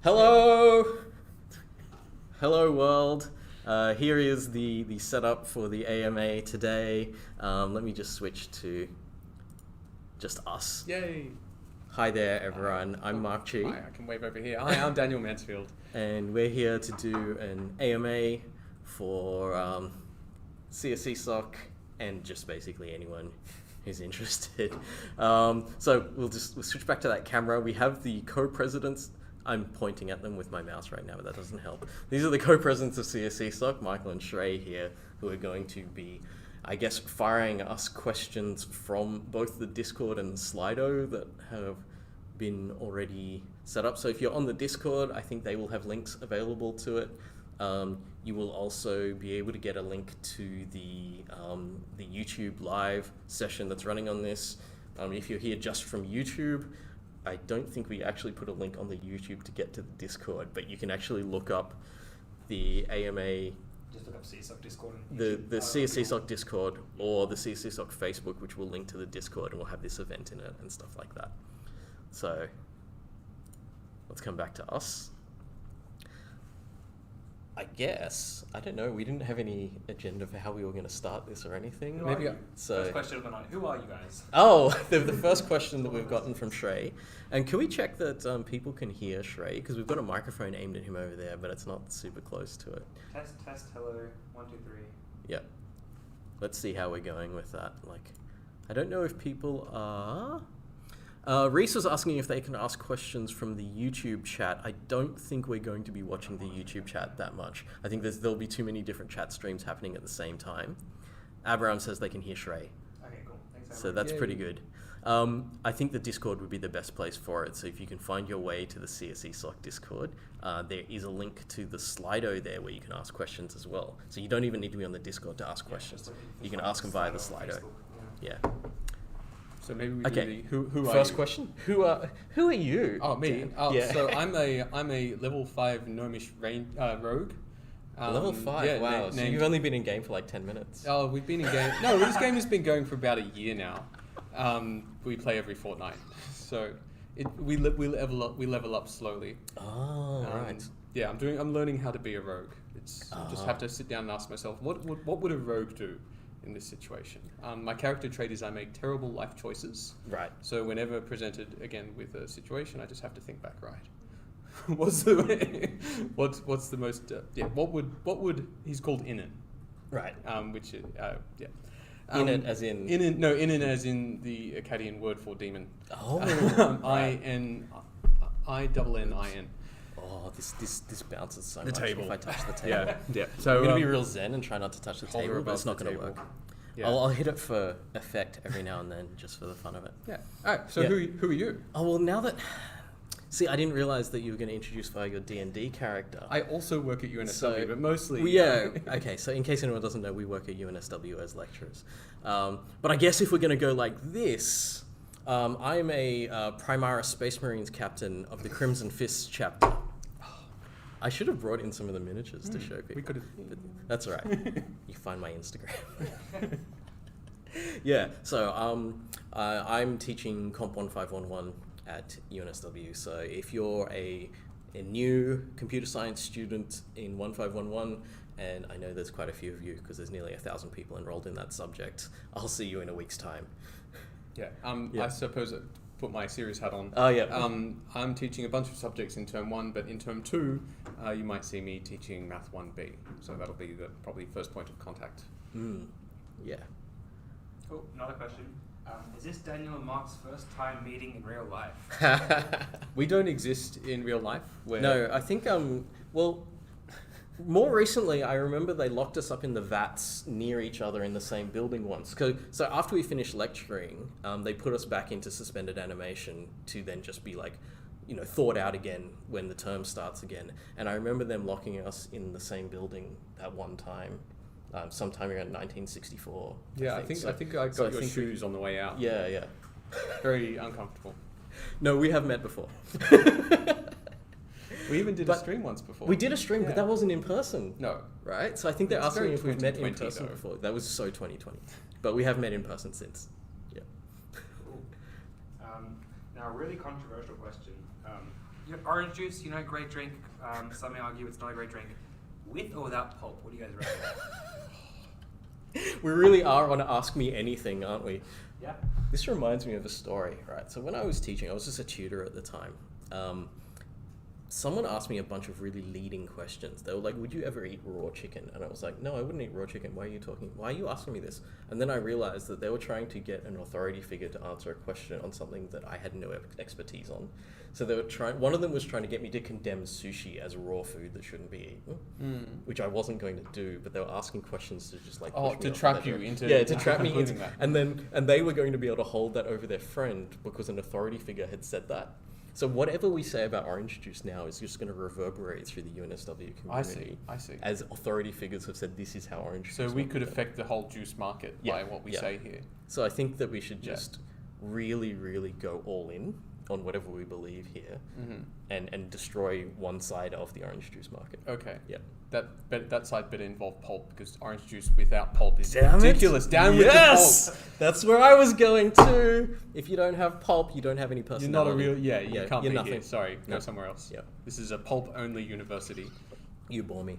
Hello! Hello world. Here is the setup for the AMA today. Let me just switch to just us. Yay! Hi there everyone, I'm Marc Chee. Hi, I can wave over here. Hi, I'm Daniel Mansfield. And we're here to do an AMA for CSESoc and just basically anyone who's interested. So we'll switch back to that camera. We have the co-presidents. I'm pointing at them with my mouse right now, but that doesn't help. These are the co-presidents of CSESoc, Michael and Chee here, who are going to be, I guess, firing us questions from both the Discord and the Slido that have been already set up. So if you're on the Discord, I think they will have links available to it. You will also be able to get a link to the YouTube live session that's running on this. If you're here just from YouTube, I don't think we actually put a link on the YouTube to get to the Discord, but you can actually look up the AMA, just look up CSESoc Discord. The CSESoc Discord or the CSESoc Facebook, which will link to the Discord and will have this event in it and stuff like that. So let's come back to us. I guess, I don't know, we didn't have any agenda for how we were going to start this or anything. First question of the night, who are you guys? Oh, the first question that we've gotten from Chee. And can we check that people can hear Chee? Because we've got a microphone aimed at him over there, but it's not super close to it. Test, hello, 1, 2, 3. Yeah. Let's see how we're going with that. Like, I don't know if people are... Reese was asking if they can ask questions from the YouTube chat. I don't think we're going to be watching the YouTube chat that much. I think there'll be too many different chat streams happening at the same time. Abraham says they can hear Chee. Okay, cool. Thanks, so that's pretty good. I think the Discord would be the best place for it. So if you can find your way to the CSESoc Discord, there is a link to the Slido there where you can ask questions as well. So you don't even need to be on the Discord to ask questions. You can ask them via the Slido. Yeah. So maybe we okay. do who are First you? question. Who are you? Oh, me. Oh, yeah. So I'm a level 5 gnomish rogue. Level 5. Yeah, wow. So you've only been in game for like 10 minutes. Oh, we've been in game. No, this game has been going for about a year now. We play every fortnight, so we level up slowly. Oh, right. Yeah, I'm learning how to be a rogue. I just have to sit down and ask myself, what would a rogue do in this situation? My character trait is I make terrible life choices. Right. So whenever presented again with a situation, I just have to think back. Right. What's the most? What would he's called Inan. Right. Which is yeah. Inan as in Inan as in the Akkadian word for demon. Oh. Right. INNIN. Oh, this bounces so the much table. if I touch the table. Yeah. So I'm gonna be real zen and try not to touch the hold her table, but it's not above gonna the work. table. Yeah. I'll hit it for effect every now and then, just for the fun of it. Yeah. All right. So Yeah. who are you? Oh well, now that see, I didn't realize that you were going to introduce via your D&D character. I also work at UNSW, So- but mostly. Well, yeah. Okay. So in case anyone doesn't know, we work at UNSW as lecturers. But I guess if we're going to go like this, I am a Primaris Space Marines captain of the Crimson Fists chapter. I should have brought in some of the miniatures to show people. We could have. That's all right. You find my Instagram. Yeah. So I'm teaching Comp 1511 at UNSW. So if you're a new computer science student in 1511, and I know there's quite a few of you because there's nearly 1,000 people enrolled in that subject, I'll see you in a week's time. Yeah. Yeah. I suppose put my serious hat on. Oh yeah. I'm teaching a bunch of subjects in term 1, but in term 2, you might see me teaching Math 1B. So that'll be the probably first point of contact. Yeah. Cool, another question. Is this Daniel and Marc's first time meeting in real life? We don't exist in real life. No, I think well, more recently, I remember they locked us up in the vats near each other in the same building once. So after we finished lecturing, they put us back into suspended animation to then just be like, thawed out again when the term starts again. And I remember them locking us in the same building at one time, sometime around 1964. Yeah, I think I got your shoes on the way out. Yeah. Very uncomfortable. No, we have met before. We even did a stream once before. We did a stream, but that wasn't in person. No. Right? So I think they're It's asking very if we've met in 2020 person though. before. That was so 2020. But we have met in person since. Yeah. Cool. Now, a really controversial question. orange juice, great drink. Some may argue it's not a great drink. With or without pulp? What do you guys reckon? We really are on Ask Me Anything, aren't we? Yeah. This reminds me of a story, right? So when I was teaching, I was just a tutor at the time. Someone asked me a bunch of really leading questions. They were like, would you ever eat raw chicken? And I was like, no, I wouldn't eat raw chicken. Why are you asking me this? And then I realized that they were trying to get an authority figure to answer a question on something that I had no expertise on. So they were one of them was trying to get me to condemn sushi as raw food that shouldn't be eaten, which I wasn't going to do, but they were asking questions to just like push me to off trap the you into to trap me into that. and they were going to be able to hold that over their friend because an authority figure had said that. So whatever we say about orange juice now is just going to reverberate through the UNSW community. I see. As authority figures have said, this is how orange juice. So we could affect the whole juice market by what we say here. So I think that we should just really, really go all in on whatever we believe here, and destroy one side of the orange juice market. Okay. Yeah. That side better involve pulp, because orange juice without pulp is Damn ridiculous. It. Down Yes! with the pulp. That's where I was going to. If you don't have pulp, you don't have any personality. You're not a real. You can't you're be nothing. here. Sorry, go somewhere else. Yeah. This is a pulp-only university. You bore me.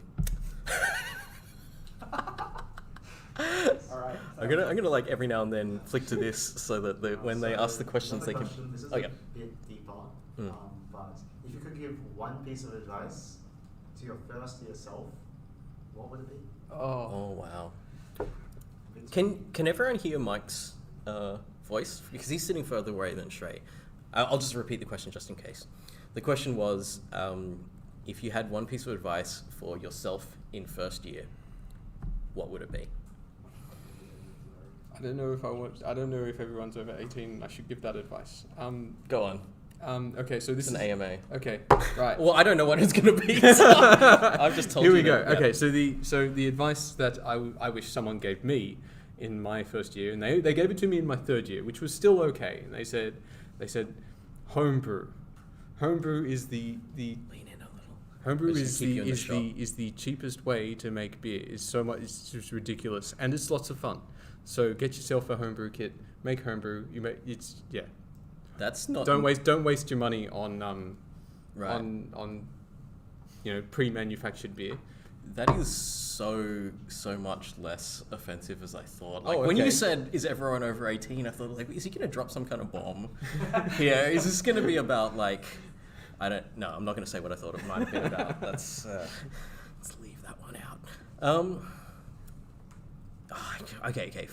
All right. I'm gonna like every now and then flick to this so that when they ask the questions, they can. This is Oh yeah. a bit deeper, but if you could give one piece of advice to your first year self, what would it be? Oh wow. Can everyone hear Mike's voice? Because he's sitting further away than Shrey. I'll just repeat the question just in case. The question was, if you had one piece of advice for yourself in first year, what would it be? I don't know if everyone's over 18. I should give that advice. Go on. Okay, so this It's an AMA. Okay, right. Well, I don't know what it's going to be. So I've just told you. Here we go. that, yeah. Okay, so the advice that I wish someone gave me in my first year, and they gave it to me in my third year, which was still okay. And they said homebrew. Homebrew is the Lean in a little. homebrew Just to keep you in the shop. is the cheapest way to make beer. It's just ridiculous, and it's lots of fun. So get yourself a homebrew kit. Make homebrew. That's not. Don't waste your money on Right. on pre-manufactured beer. That is so much less offensive as I thought. Like Oh, when you okay. said, "Is everyone over 18?" I thought, like, is he going to drop some kind of bomb? Yeah. Is this going to be about like? I don't. No, I'm not going to say what I thought it might have been about. Let's leave that one out. Okay.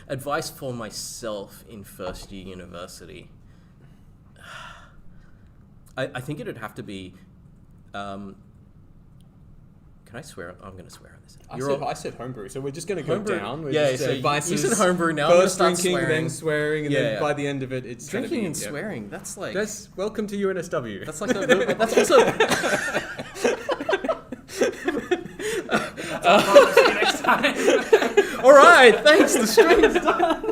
Advice for myself in first year university. I think it'd have to be. Can I swear? I'm going to swear on this. I said homebrew, so we're just going to go Homebrew. down. We're Yeah, just, so advice you is said homebrew, now I'm gonna first start drinking, swearing. then swearing, and Yeah, then yeah. by the end of it, it's gonna Drinking be, and yeah. swearing. That's like. That's welcome to UNSW. That's like. That's also. See you next time. All right, thanks. The string's done.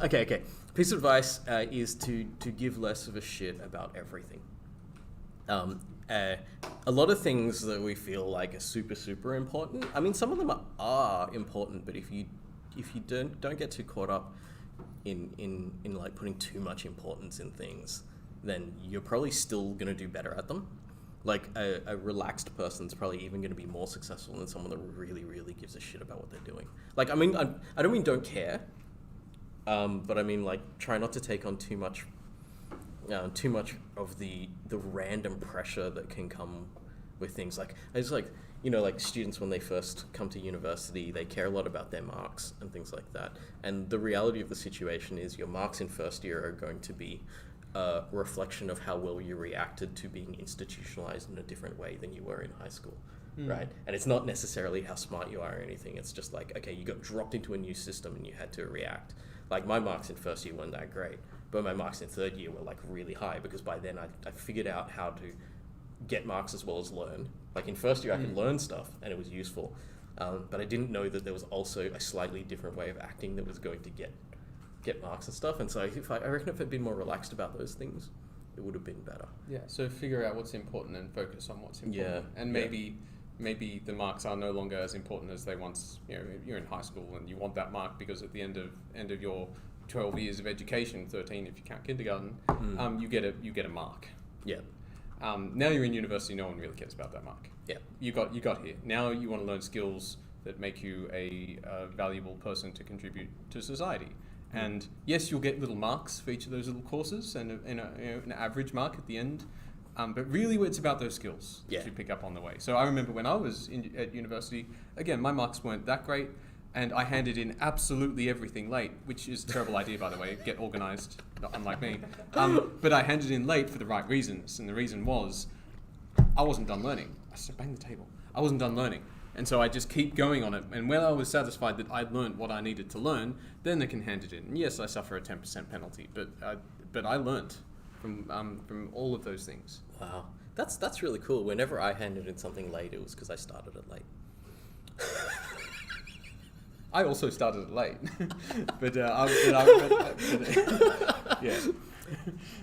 Okay. Piece of advice is to give less of a shit about everything. A lot of things that we feel like are super important. I mean, some of them are important, but if you don't get too caught up in like putting too much importance in things, then you're probably still gonna do better at them. Like a relaxed person's probably even going to be more successful than someone that really, really gives a shit about what they're doing. Like, I mean, I don't mean don't care, but I mean like try not to take on too much of the random pressure that can come with things. Like it's like like students when they first come to university, they care a lot about their marks and things like that. And the reality of the situation is your marks in first year are going to be a reflection of how well you reacted to being institutionalized in a different way than you were in high school, right? And it's not necessarily how smart you are or anything. It's just like, okay, you got dropped into a new system and you had to react. Like my marks in first year weren't that great, but my marks in third year were like really high because by then I figured out how to get marks as well as learn. Like in first year I could learn stuff and it was useful, but I didn't know that there was also a slightly different way of acting that was going to get marks and stuff. And so I reckon if I'd been more relaxed about those things, it would have been better. Yeah, so figure out what's important and focus on what's important. Yeah, And maybe the marks are no longer as important as they once. You're in high school and you want that mark because at the end of your 12 years of education, 13 if you count kindergarten, you get a mark. Yeah. Now you're in university, no one really cares about that mark. Yeah. You got here. Now you want to learn skills that make you a valuable person to contribute to society. And yes, you'll get little marks for each of those little courses and an average mark at the end. But really it's about those skills that you pick up on the way. So I remember when I was at university, again, my marks weren't that great, and I handed in absolutely everything late, which is a terrible idea, by the way. Get organised, not unlike me. But I handed in late for the right reasons, and the reason was I wasn't done learning. I just banged the table. I wasn't done learning. And so I just keep going on it. And when I was satisfied that I'd learned what I needed to learn, then I can hand it in. And yes, I suffer a 10% penalty, but I learnt from all of those things. Wow, that's really cool. Whenever I handed in something late, it was because I started it late. I also started it late, yeah.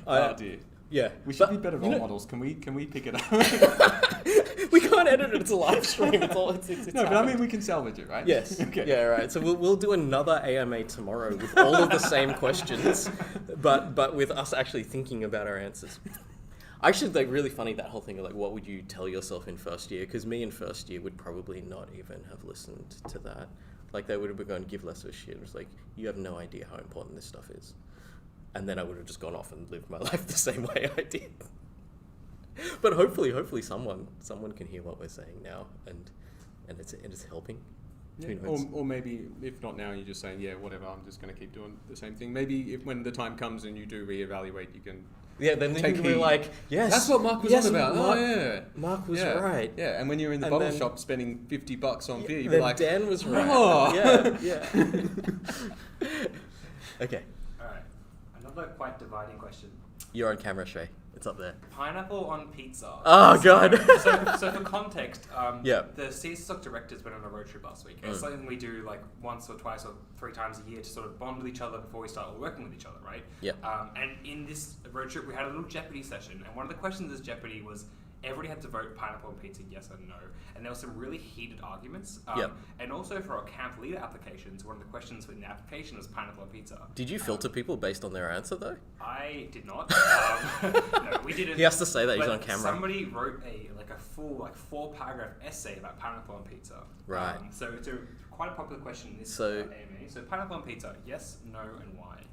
Oh dear. Yeah, We should be better role models. Can we pick it up? we can't edit it. It's a live stream. It's all. It's No, but I mean we can salvage it, right? Yes. Okay. Yeah. Right. So we'll do another AMA tomorrow with all of the same questions, but with us actually thinking about our answers. Actually, like really funny that whole thing of like, what would you tell yourself in first year? Because me in first year would probably not even have listened to that. Like they would have been going to give less of a shit. It was like, you have no idea how important this stuff is. And then I would have just gone off and lived my life the same way I did. But hopefully someone can hear what we're saying now, and it's helping. Yeah. Or maybe if not now, you're just saying, yeah, whatever. I'm just going to keep doing the same thing. Maybe if when the time comes and you do reevaluate, you can. Yeah, then you can be like, yes, that's what Marc was on about. Marc was right. Yeah, and when you're in the bottle shop spending $50 on beer, you'd be then like, Dan was right. Oh. Yeah. Okay. Another quite dividing question. You're on camera, Chee. It's up there. Pineapple on pizza. Oh, God. So for context, Yeah. the CSESoc directors went on a road trip last week. It's something we do like once or twice or 3 times a year to sort of bond with each other before we start working with each other, right? Yeah. And in this road trip, we had a little Jeopardy session, and one of the questions of this Jeopardy was everybody had to vote pineapple on pizza, yes or no. And there were some really heated arguments. And also for our camp leader applications, one of the questions in the application was pineapple on pizza. Did you filter people based on their answer, though? I did not. No, we didn't. He has to say that he's But on camera. Somebody wrote a full 4-paragraph essay about pineapple on pizza. Right. So it's quite a popular question in this So- AMA. So pineapple on pizza, yes, no, and why?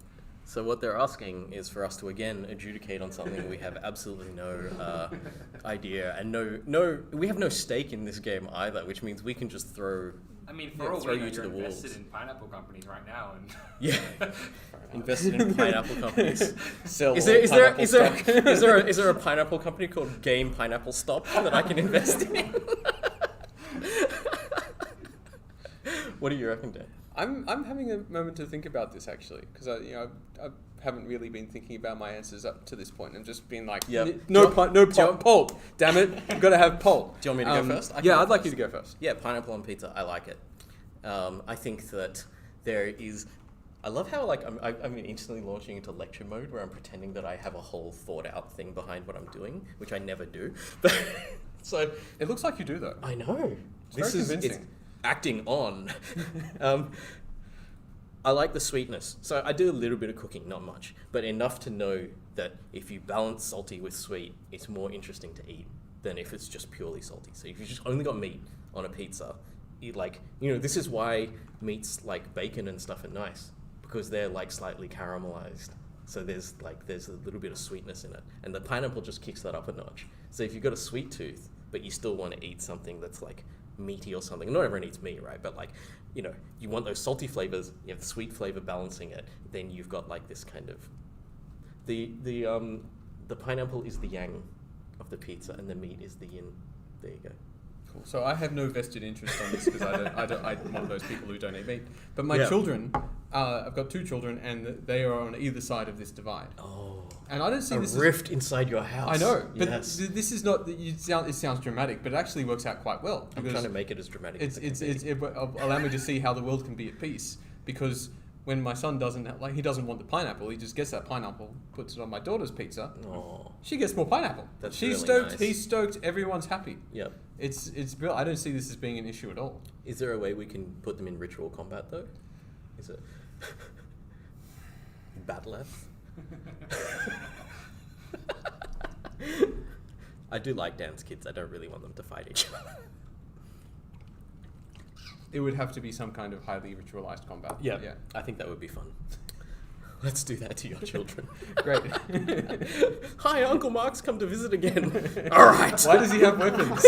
So what they're asking is for us to again adjudicate on something we have absolutely no idea, and we have no stake in this game either, which means we can just throw. I mean, for all throw we know, you to you're the invested wolves. in pineapple companies right now, and Yeah, invested in pineapple companies. sell Is all there pineapple stock. a pineapple company called Game Pineapple Stop that I can invest in? What do you reckon, Dan? I'm having a moment to think about this actually, because I haven't really been thinking about my answers up to this point. I'm just being like, Yep. no pulp. Damn it, I've got to have pulp. Do you want me to go first? Yeah, I'd like you to go first. Yeah, pineapple on pizza. I like it. I think that there is. I love how like I'm instantly launching into lecture mode where I'm pretending that I have a whole thought out thing behind what I'm doing, which I never do. So It looks like you do though. I know. It's very convincing. It's acting on. I like the sweetness. So I do a little bit of cooking, not much, but enough to know that if you balance salty with sweet, it's more interesting to eat than if it's just purely salty. So if you just only got meat on a pizza, this is why meats like bacon and stuff are nice, because they're like slightly caramelized. So there's a little bit of sweetness in it. And the pineapple just kicks that up a notch. So if you've got a sweet tooth, but you still want to eat something that's like meaty or something. Not everyone eats meat, right? But you want those salty flavors, you have the sweet flavor balancing it, then you've got like this kind of the pineapple is the yang of the pizza and the meat is the yin. There you go. Cool. So I have no vested interest on this because I'm one of those people who don't eat meat. But my children, I've got 2 children, and they are on either side of this divide. Oh. And I don't see this rift inside your house. I know, but yes. This is not. It sounds dramatic, but it actually works out quite well. I'm trying to make it as dramatic. It allow me to see how the world can be at peace. Because when my son he doesn't want the pineapple, he just gets that pineapple, puts it on my daughter's pizza. Oh. She gets more pineapple. That's She's really stoked. nice. He's stoked. Everyone's happy. Yep. It's. I don't see this as being an issue at all. Is there a way we can put them in ritual combat though? Is it? Batleth. I do like Dan's kids. I don't really want them to fight each other. It would have to be some kind of highly ritualized combat. Yeah, I think that would be fun. Let's do that to your children. Great. Hi, Uncle Marc's come to visit again. All right. Why does he have weapons?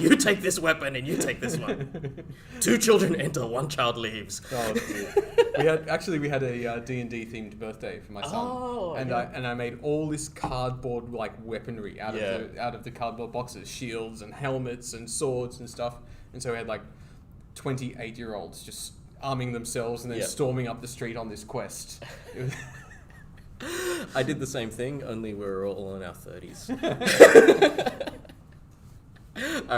You take this weapon and you take this one. 2 children enter, 1 child leaves. Oh, dear. We had a D&D themed birthday for my son. Oh, and yeah. I made all this cardboard like weaponry out of the cardboard boxes, shields and helmets and swords and stuff. And so we had like 28-year-olds just arming themselves and then storming up the street on this quest. I did the same thing, only we were all in our 30s. All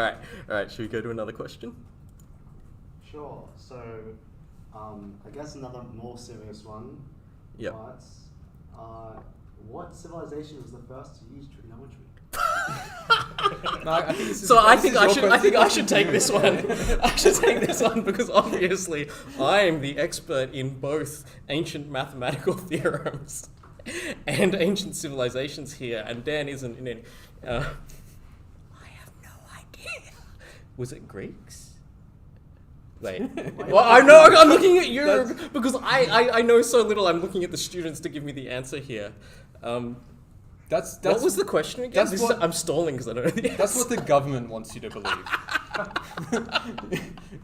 right. Should we go to another question? Sure. So, I guess another more serious one. Yep. But, what civilization was the first to use trigonometry? No, I think I should take this one. I should take this one because obviously I am the expert in both ancient mathematical theorems and ancient civilizations here, and Dan isn't in any. I have no idea. Was it Greeks? Wait. Well, I'm looking at you because I know so little. I'm looking at the students to give me the answer here. That's what was the question again? I'm stalling because I don't know the answer. That's what the government wants you to believe.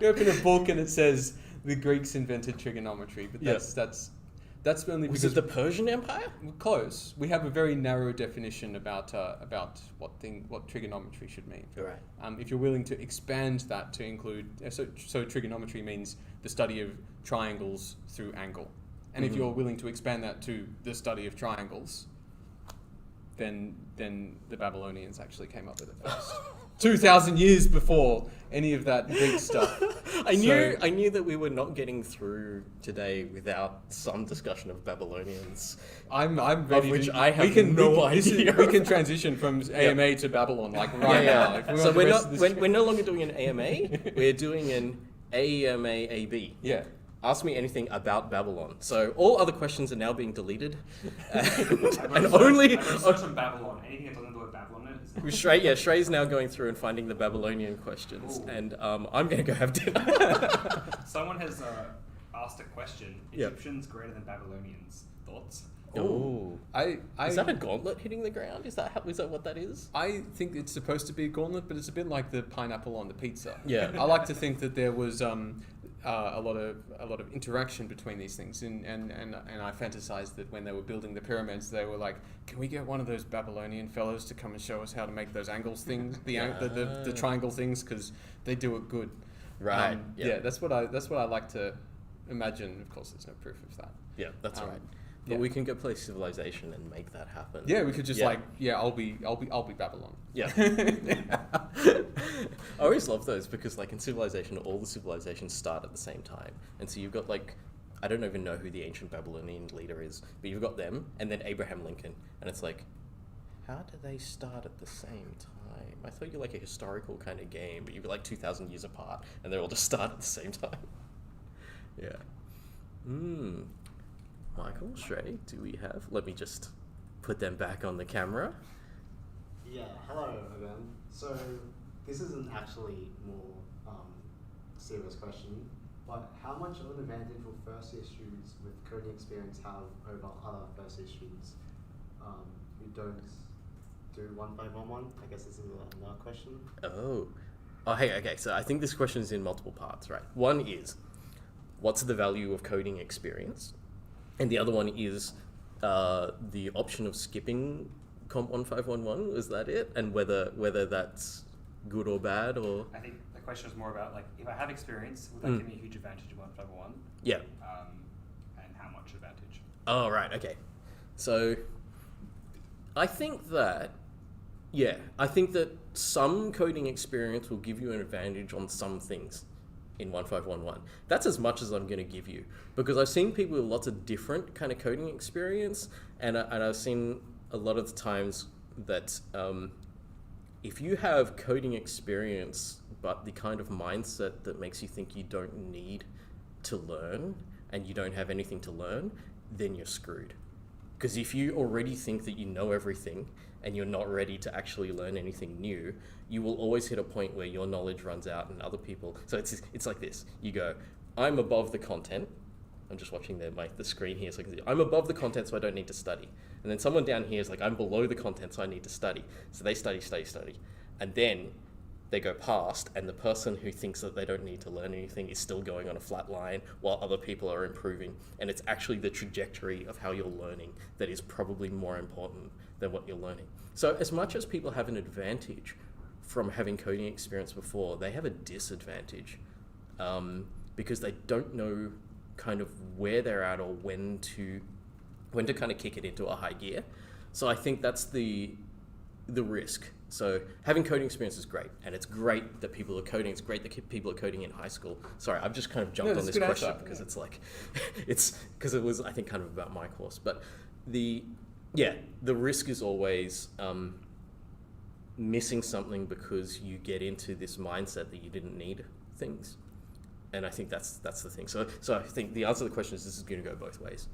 You open a book and it says the Greeks invented trigonometry, but that's only because... Was it the Persian Empire? Close. We have a very narrow definition about what trigonometry should mean. Right. If you're willing to expand that to include... So trigonometry means the study of triangles through angle. And if you're willing to expand that to the study of triangles... Then the Babylonians actually came up with it first. 2,000 years before any of that Greek stuff. I knew that we were not getting through today without some discussion of Babylonians. I'm ready. Of which I have no idea. We can transition from AMA to Babylon now. If So we're no longer doing an AMA. We're doing an AMA-AB. Yeah. Ask me anything about Babylon. So all other questions are now being deleted. and only... I researched on Babylon. Anything that doesn't do with Babylon in it. Shrey's now going through and finding the Babylonian questions. Ooh. And I'm going to go have dinner. Someone has asked a question. Egyptians greater than Babylonians. Thoughts? Oh. Is that a gauntlet hitting the ground? Is that what that is? I think it's supposed to be a gauntlet, but it's a bit like the pineapple on the pizza. Yeah. I like to think that there was... a lot of interaction between these things, and I fantasized that when they were building the pyramids, they were like, "Can we get one of those Babylonian fellows to come and show us how to make those angles things, the triangle things, because they do it good." Right. Yeah. That's what I like to imagine. Of course, there's no proof of that. Yeah, that's right. But we can go play Civilization and make that happen. Yeah, we could just I'll be Babylon. Yeah. I always love those because like in Civilization, all the civilizations start at the same time. And so you've got like, I don't even know who the ancient Babylonian leader is, but you've got them and then Abraham Lincoln. And it's like, how do they start at the same time? I thought you're like a historical kind of game, but you'd be like 2,000 years apart and they all just start at the same time. Yeah. Michael, Shrey, do we have? Let me just put them back on the camera. Yeah, hello again. So, this is an actually more serious question, but how much of an advantage will first year students with coding experience have over other first year students who don't do 1511? I guess this is another question. Hey, okay, so I think this question is in multiple parts, right? One is, what's the value of coding experience? And the other one is the option of skipping Comp 1511, was that it? And whether that's good or bad, or... I think the question is more about, like, if I have experience, would that give me a huge advantage in 1511? Yeah. And how much advantage? Oh, right, okay. So, I think that some coding experience will give you an advantage on some things in 1511. That's as much as I'm going to give you, because I've seen people with lots of different kind of coding experience, and I've seen a lot of the times that if you have coding experience but the kind of mindset that makes you think you don't need to learn and you don't have anything to learn, then you're screwed. Because if you already think that you know everything and you're not ready to actually learn anything new, you will always hit a point where your knowledge runs out and other people... So it's like this. You go, I'm above the content. I'm just watching the screen here. So I'm above the content, so I don't need to study. And then someone down here is like, I'm below the content, so I need to study. So they study. And then they go past, and the person who thinks that they don't need to learn anything is still going on a flat line while other people are improving. And it's actually the trajectory of how you're learning that is probably more important than what you're learning. So as much as people have an advantage from having coding experience before, they have a disadvantage because they don't know kind of where they're at or when to kind of kick it into a high gear. So I think that's the risk. So having coding experience is great, and it's great that people are coding. It's great that people are coding in high school. Sorry, I've just kind of jumped on this question because it's like, it's because it was, I think, kind of about my course. But the risk is always missing something because you get into this mindset that you didn't need things. And I think that's the thing. So I think the answer to the question is this is going to go both ways.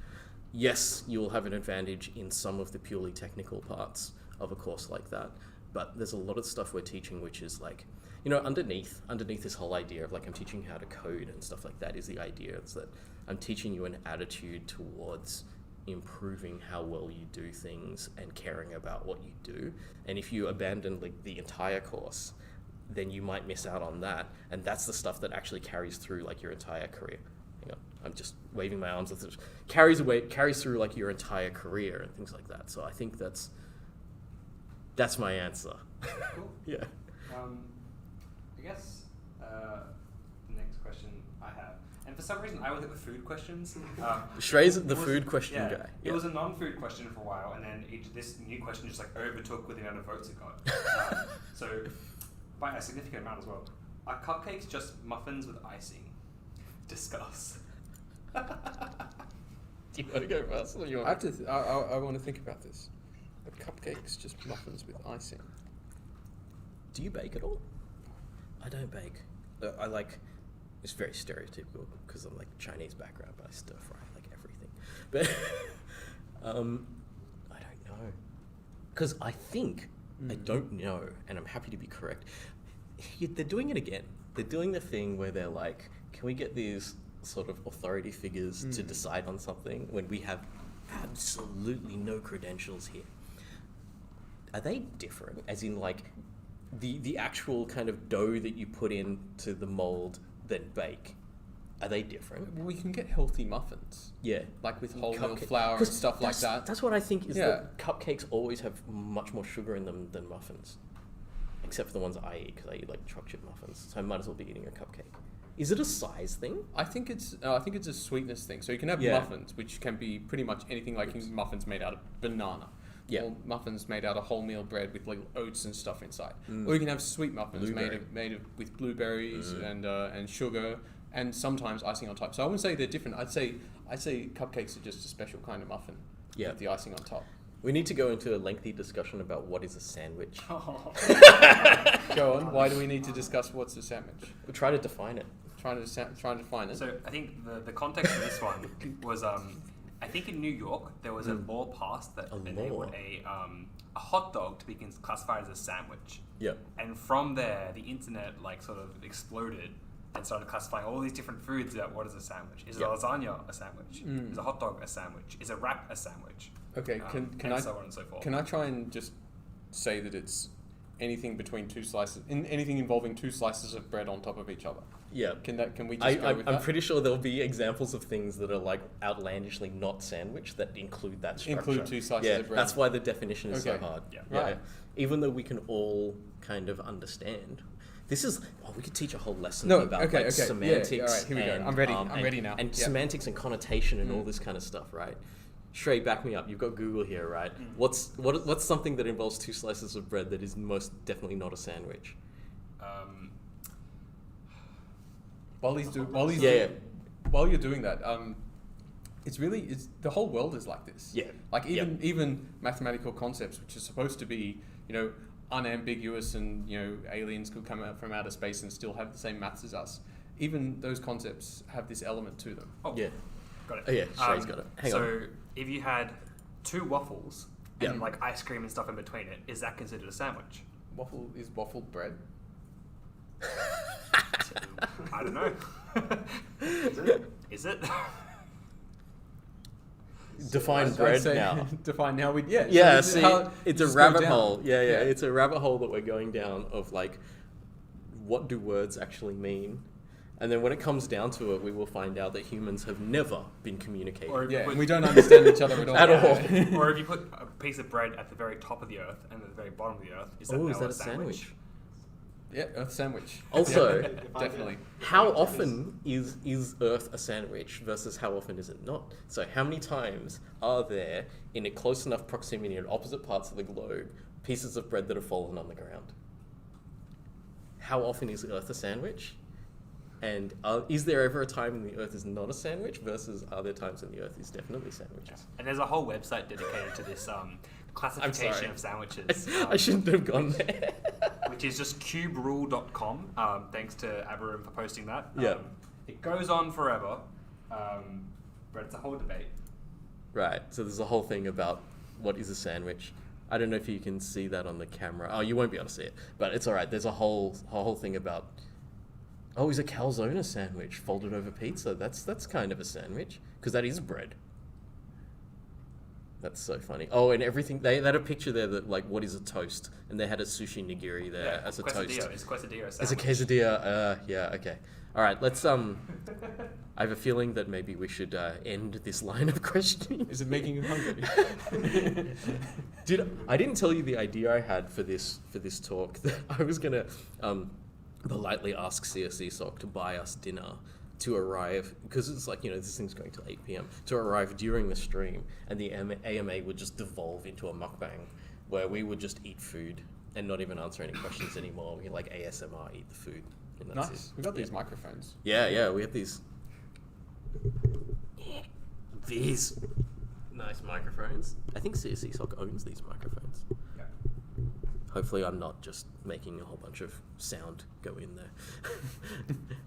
Yes, you'll have an advantage in some of the purely technical parts of a course like that, but there's a lot of stuff we're teaching which is like, underneath this whole idea of like I'm teaching how to code and stuff like that is the idea. It's that I'm teaching you an attitude towards improving how well you do things and caring about what you do. And if you abandon like the entire course, then you might miss out on that. And that's the stuff that actually carries through like your entire career. Hang on, I'm just waving my arms. Carries through like your entire career and things like that. So I think that's my answer. Cool. Yeah. I guess the next question I have, and for some reason I would hit with food questions. Shrey's the food question guy. Yeah. It was a non-food question for a while, and then this new question just like overtook with the amount of votes it got. So by a significant amount as well. Are cupcakes just muffins with icing? Discuss. Do you want to go first? Or you want I want to think about this. Are cupcakes just muffins with icing? Do you bake at all? I don't bake. I like, it's very stereotypical because I'm like Chinese background, but I stir fry like everything. But I don't know. Because I think, I don't know, and I'm happy to be correct. They're doing it again. They're doing the thing where they're like, can we get these sort of authority figures to decide on something when we have absolutely no credentials here? Are they different? As in like the actual kind of dough that you put into the mold then bake, are they different? Well, you can get healthy muffins. Yeah. Like with wholemeal flour and stuff like that. That's what I think is that cupcakes always have much more sugar in them than muffins. Except for the ones I eat, because I eat like chocolate chip muffins, so I might as well be eating a cupcake. Is it a size thing? I think it's a sweetness thing. So you can have muffins, which can be pretty much anything, like muffins made out of banana. Yeah. Or muffins made out of wholemeal bread with like oats and stuff inside. Or you can have sweet muffins made with blueberries and sugar and sometimes icing on top. So I wouldn't say they're different. I'd say cupcakes are just a special kind of muffin with the icing on top. We need to go into a lengthy discussion about what is a sandwich. Go on. Why do we need to discuss what's a sandwich? We'll try to define it. Trying to define it. So I think the context of this one was I think in New York there was a law passed that enabled a hot dog to be classified as a sandwich. Yeah. And from there the internet like sort of exploded and started classifying all these different foods about what is a sandwich. Is a lasagna a sandwich? Is a hot dog a sandwich? Is a wrap a sandwich? Okay, can I so on and so forth. Can I try and just say that it's anything between two slices, anything involving two slices of bread on top of each other? Yeah. Can we just go with that? I'm pretty sure there'll be examples of things that are like outlandishly not sandwich that include that structure. Include two slices of bread. That's why the definition is so hard. Yeah. Right. Even though we can all kind of understand. This is, we could teach a whole lesson about semantics. Yeah, all right, here we go. I'm ready. I'm ready now. And semantics and connotation and all this kind of stuff, right? Shrey, back me up. You've got Google here, right? What's something that involves two slices of bread that is most definitely not a sandwich? While you're doing that, it's the whole world is like this. Yeah. Like even mathematical concepts, which are supposed to be, unambiguous and, aliens could come out from outer space and still have the same maths as us. Even those concepts have this element to them. Oh. Yeah. Got it. Oh yeah, Shee's got it. Hang so on. if you had 2 waffles Yeah. and like ice cream and stuff in between it, is that considered a sandwich? Waffle bread? I don't know. Is it? Is it? Define I'd bread say now. Define now. Yeah. Yeah, so see, how- it's a just go rabbit down. hole. Yeah, it's a rabbit hole that we're going down of like, what do words actually mean? And then when it comes down to it, we will find out that humans have never been communicating. Or if you Yeah, put- and we don't understand each other at all. At all. Or if you put a piece of bread at the very top of the earth and at the very bottom of the earth, is that Oh, now is that a a sandwich? Yeah, Earth sandwich. Also, Yeah, definitely. how often is Earth a sandwich versus how often is it not? So how many times are there, in a close enough proximity in opposite parts of the globe, pieces of bread that have fallen on the ground? How often is Earth a sandwich? And is there ever a time when the Earth is not a sandwich versus are there times when the Earth is definitely sandwiches? And there's a whole website dedicated to this classification sorry. of sandwiches. I shouldn't have gone there. Which is just cuberule.com. Thanks to Aberam for posting that. Yeah. It goes on forever, but it's a whole debate. Right, so there's a whole thing about what is a sandwich. I don't know if you can see that on the camera. Oh, you won't be able to see it, but it's all right. There's a whole thing about, oh, is a calzone a sandwich folded over pizza? That's kind of a sandwich because that is bread. That's so funny. Oh, and everything, they had a picture there that like, what is a toast? And they had a sushi nigiri there as a toast. Is quesadilla a sandwich? It's a quesadilla. Yeah, okay. All right, let's I have a feeling that maybe we should end this line of questioning. Is it making you hungry? I didn't tell you the idea I had for this talk, that I was gonna politely ask CSESoc to buy us dinner to arrive, because it's like, this thing's going till 8 p.m, to arrive during the stream, and the AMA would just devolve into a mukbang where we would just eat food and not even answer any questions anymore. We like ASMR, eat the food. And that's Nice. it. We've got these Yeah. microphones. Yeah, we have these nice microphones. I think CSESoc owns these microphones. Yeah. Hopefully I'm not just making a whole bunch of sound go in there.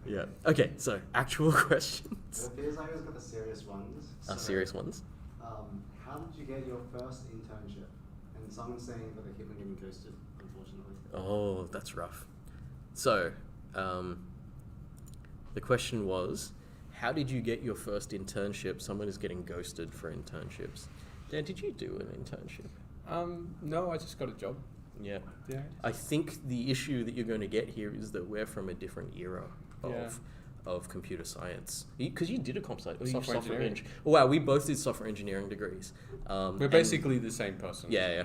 Yeah. Okay, so actual questions. It appears like we've got the serious ones. Serious ones? How did you get your first internship? And someone's saying that they keep on getting ghosted, unfortunately. Oh, that's rough. So, the question was, how did you get your first internship? Someone is getting ghosted for internships. Dan, did you do an internship? No, I just got a job. Yeah. Yeah. I think the issue that you're going to get here is that we're from a different era of computer science. Because you did a comp sci. Software engineering. Oh, wow, we both did software engineering degrees. We're basically the same person. Yeah.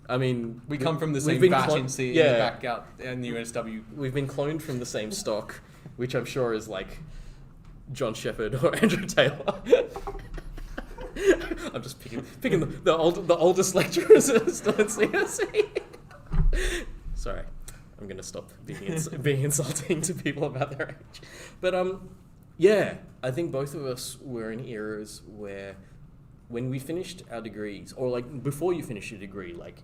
I mean, We come from the we've same been batch clo- in C, yeah. in the back out in the USW. We've been cloned from the same stock, which I'm sure is like John Shepherd or Andrew Taylor. I'm just picking the oldest lecturers still in CSE. Sorry, I'm gonna stop being insulting to people about their age. But yeah, I think both of us were in eras where, when we finished our degrees, or like before you finish your degree, like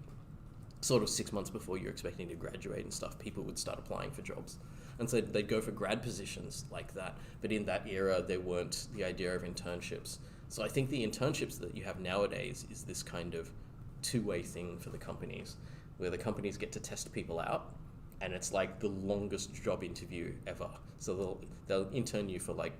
sort of 6 months before you're expecting to graduate and stuff, people would start applying for jobs. And so they'd go for grad positions like that. But in that era, there weren't the idea of internships. So I think the internships that you have nowadays is this kind of two-way thing for the companies, where the companies get to test people out, and it's like the longest job interview ever. So they'll intern you for like,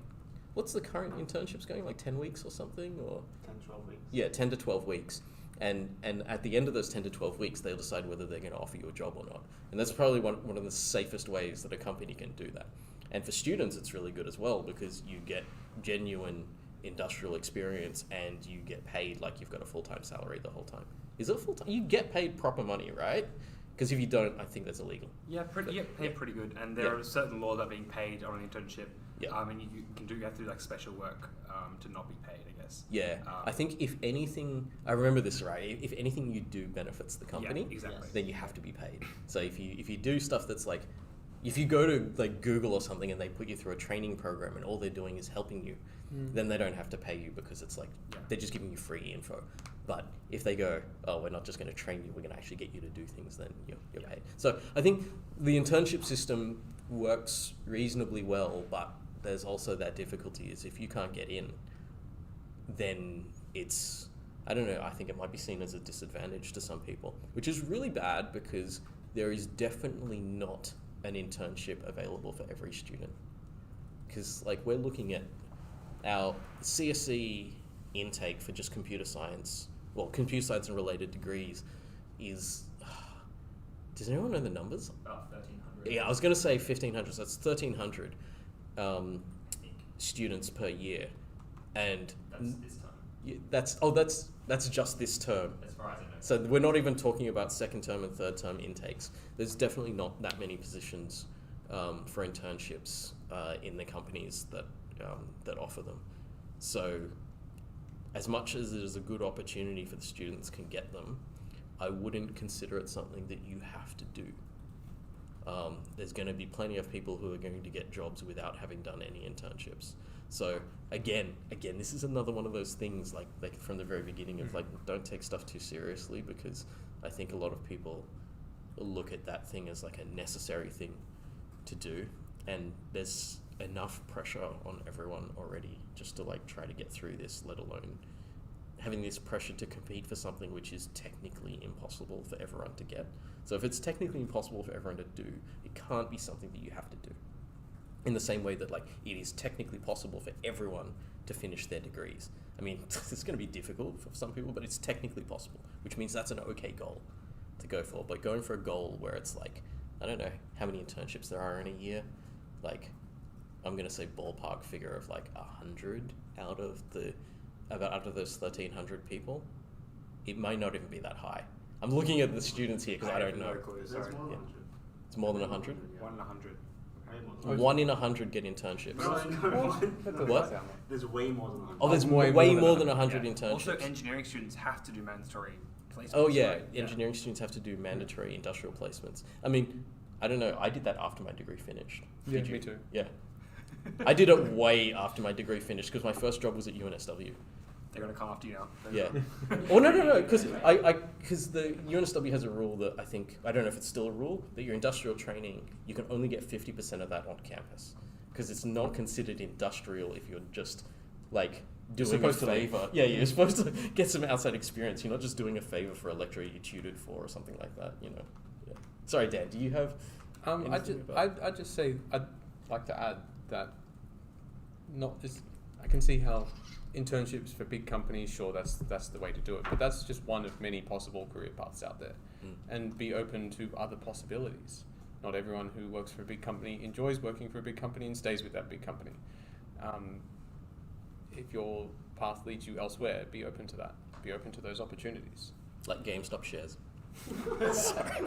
what's the current internships going, like 10 weeks or something? Or 10, 12 weeks. yeah, 10 to 12 weeks. And at the end of those 10 to 12 weeks, they'll decide whether they're going to offer you a job or not. And that's probably one of the safest ways that a company can do that. And for students, it's really good as well, because you get genuine industrial experience and you get paid like you've got a full-time salary the whole time. Is it full-time? You get paid proper money, right? Because if you don't, I think that's illegal. Yeah, you get paid pretty good, and there are certain laws about being paid on an internship. Yeah. And you have to do like special work to not be paid, I guess. Yeah, I think if anything, I remember this right. If anything you do benefits the company, Yeah, exactly. then you have to be paid. So if you do stuff that's like, if you go to like Google or something and they put you through a training program and all they're doing is helping you, then they don't have to pay you, because it's like they're just giving you free info. But if they go, oh, we're not just going to train you, we're going to actually get you to do things, then you're paid. So I think the internship system works reasonably well, but there's also that difficulty is if you can't get in, then it's, I don't know, I think it might be seen as a disadvantage to some people, which is really bad because there is definitely not an internship available for every student. Because like we're looking at our CSE intake for just computer science, well, computer science and related degrees is, does anyone know the numbers? About 1,300. Yeah, I was going to say 1,500, so that's 1,300 students per year. And That's this time. that's just this term. As far as I know. So we're not even talking about second term and third term intakes. There's definitely not that many positions for internships in the companies that offer them. So as much as it is a good opportunity for the students can get them, I wouldn't consider it something that you have to do. There's going to be plenty of people who are going to get jobs without having done any internships. So again, this is another one of those things like from the very beginning of like, don't take stuff too seriously, because I think a lot of people look at that thing as like a necessary thing to do, and there's enough pressure on everyone already just to like try to get through this, let alone having this pressure to compete for something which is technically impossible for everyone to get. So if it's technically impossible for everyone to do, it can't be something that you have to do. In the same way that like it is technically possible for everyone to finish their degrees. I mean, it's going to be difficult for some people, but it's technically possible, which means that's an okay goal to go for. But going for a goal where it's like, I don't know how many internships there are in a year, like I'm going to say ballpark figure of like 100 out of those 1,300 people. It might not even be that high. I'm looking at the students here because I don't know. Sorry. Yeah. It's more than 100? 1 in 100. 1 in 100 get internships. What? There's way more than 100. Oh, there's way more than 100 internships. Also, engineering students have to do mandatory placements. Oh yeah, right? engineering students have to do mandatory industrial placements. I mean, I don't know, I did that after my degree finished. Yeah, Did you? me too. Yeah. I did it way after my degree finished because my first job was at UNSW. They're going to come after you now. Yeah. Oh no, because because the UNSW has a rule that I don't know if it's still a rule, that your industrial training, you can only get 50% of that on campus, because it's not considered industrial if you're just like doing a favor. Yeah, you're supposed to get some outside experience. You're not just doing a favor for a lecturer you tutored for or something like that. You know. Yeah. Sorry, Dan. Do you have? I just say I'd like to add that I can see how internships for big companies, sure, that's the way to do it, but that's just one of many possible career paths out there. And be open to other possibilities. Not everyone who works for a big company enjoys working for a big company and stays with that big company. If your path leads you elsewhere, be open to that. Be open to those opportunities. Like GameStop shares. Sorry.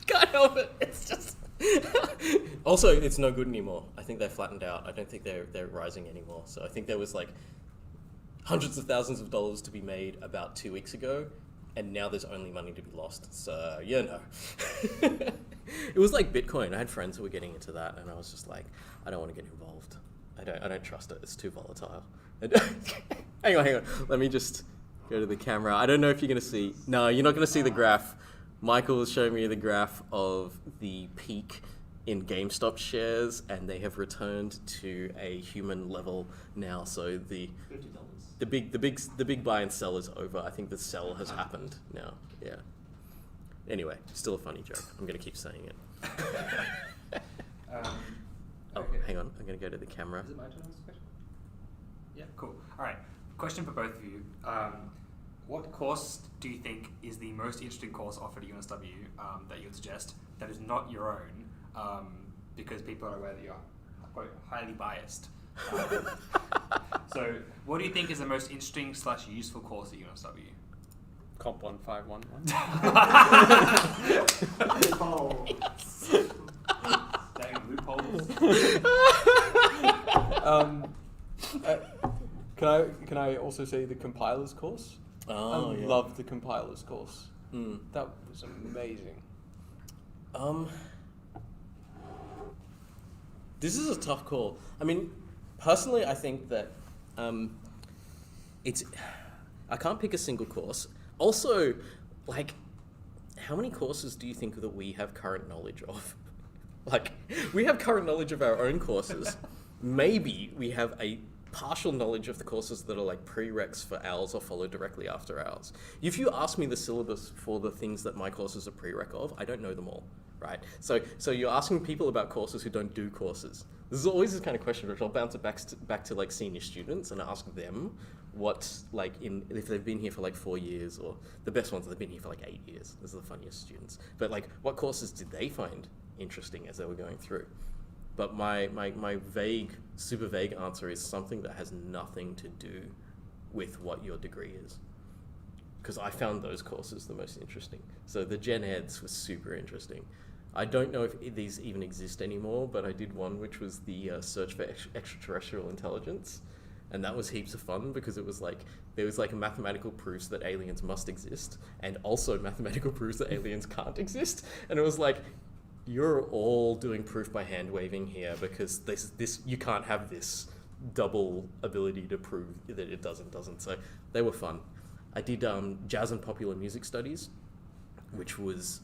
Can't help it. It's just... Also, it's no good anymore. I think they're flattened out. I don't think they're rising anymore. So I think there was like hundreds of thousands of dollars to be made about 2 weeks ago, and now there's only money to be lost. So, yeah, no. It was like Bitcoin. I had friends who were getting into that, and I was just like, I don't want to get involved. I don't trust it. It's too volatile. Hang on. Let me just go to the camera. I don't know if you're going to see... No, you're not going to see the graph. Michael is showing me the graph of the peak in GameStop shares, and they have returned to a human level now. So the big buy and sell is over. I think the sell has happened now. Yeah. Anyway, still a funny joke. I'm going to keep saying it. Okay. Hang on. I'm going to go to the camera. Is it my turn to ask a question? Yeah, cool. All right. Question for both of you. What course do you think is the most interesting course offered at UNSW that you would suggest that is not your own, because people are aware that you are, quote, highly biased? So, what do you think is the most interesting / useful course at UNSW? Comp 1511. Dang loopholes. Can I also say the compilers course? Oh, I love the compilers course. That was amazing. This is a tough call. I mean, personally, I think that I can't pick a single course. Also, like, how many courses do you think that we have current knowledge of? Like, we have current knowledge of our own courses. Maybe we have a partial knowledge of the courses that are like prereqs for ours or follow directly after ours. If you ask me the syllabus for the things that my courses are prereq of, I don't know them all, right? So you're asking people about courses who don't do courses. This is always this kind of question, which I'll bounce it back to like senior students and ask them what, like, if they've been here for like 4 years, or the best ones, they've been here for like 8 years. Those are the funniest students. But like, what courses did they find interesting as they were going through? But my super vague answer is something that has nothing to do with what your degree is. Because I found those courses the most interesting. So the Gen Eds was super interesting. I don't know if these even exist anymore, but I did one which was the search for extraterrestrial intelligence. And that was heaps of fun because it was like, there was like mathematical proofs that aliens must exist and also mathematical proofs that aliens can't exist. And it was like, you're all doing proof by hand waving here because this you can't have this double ability to prove that it doesn't. So they were fun. I did jazz and popular music studies, which was,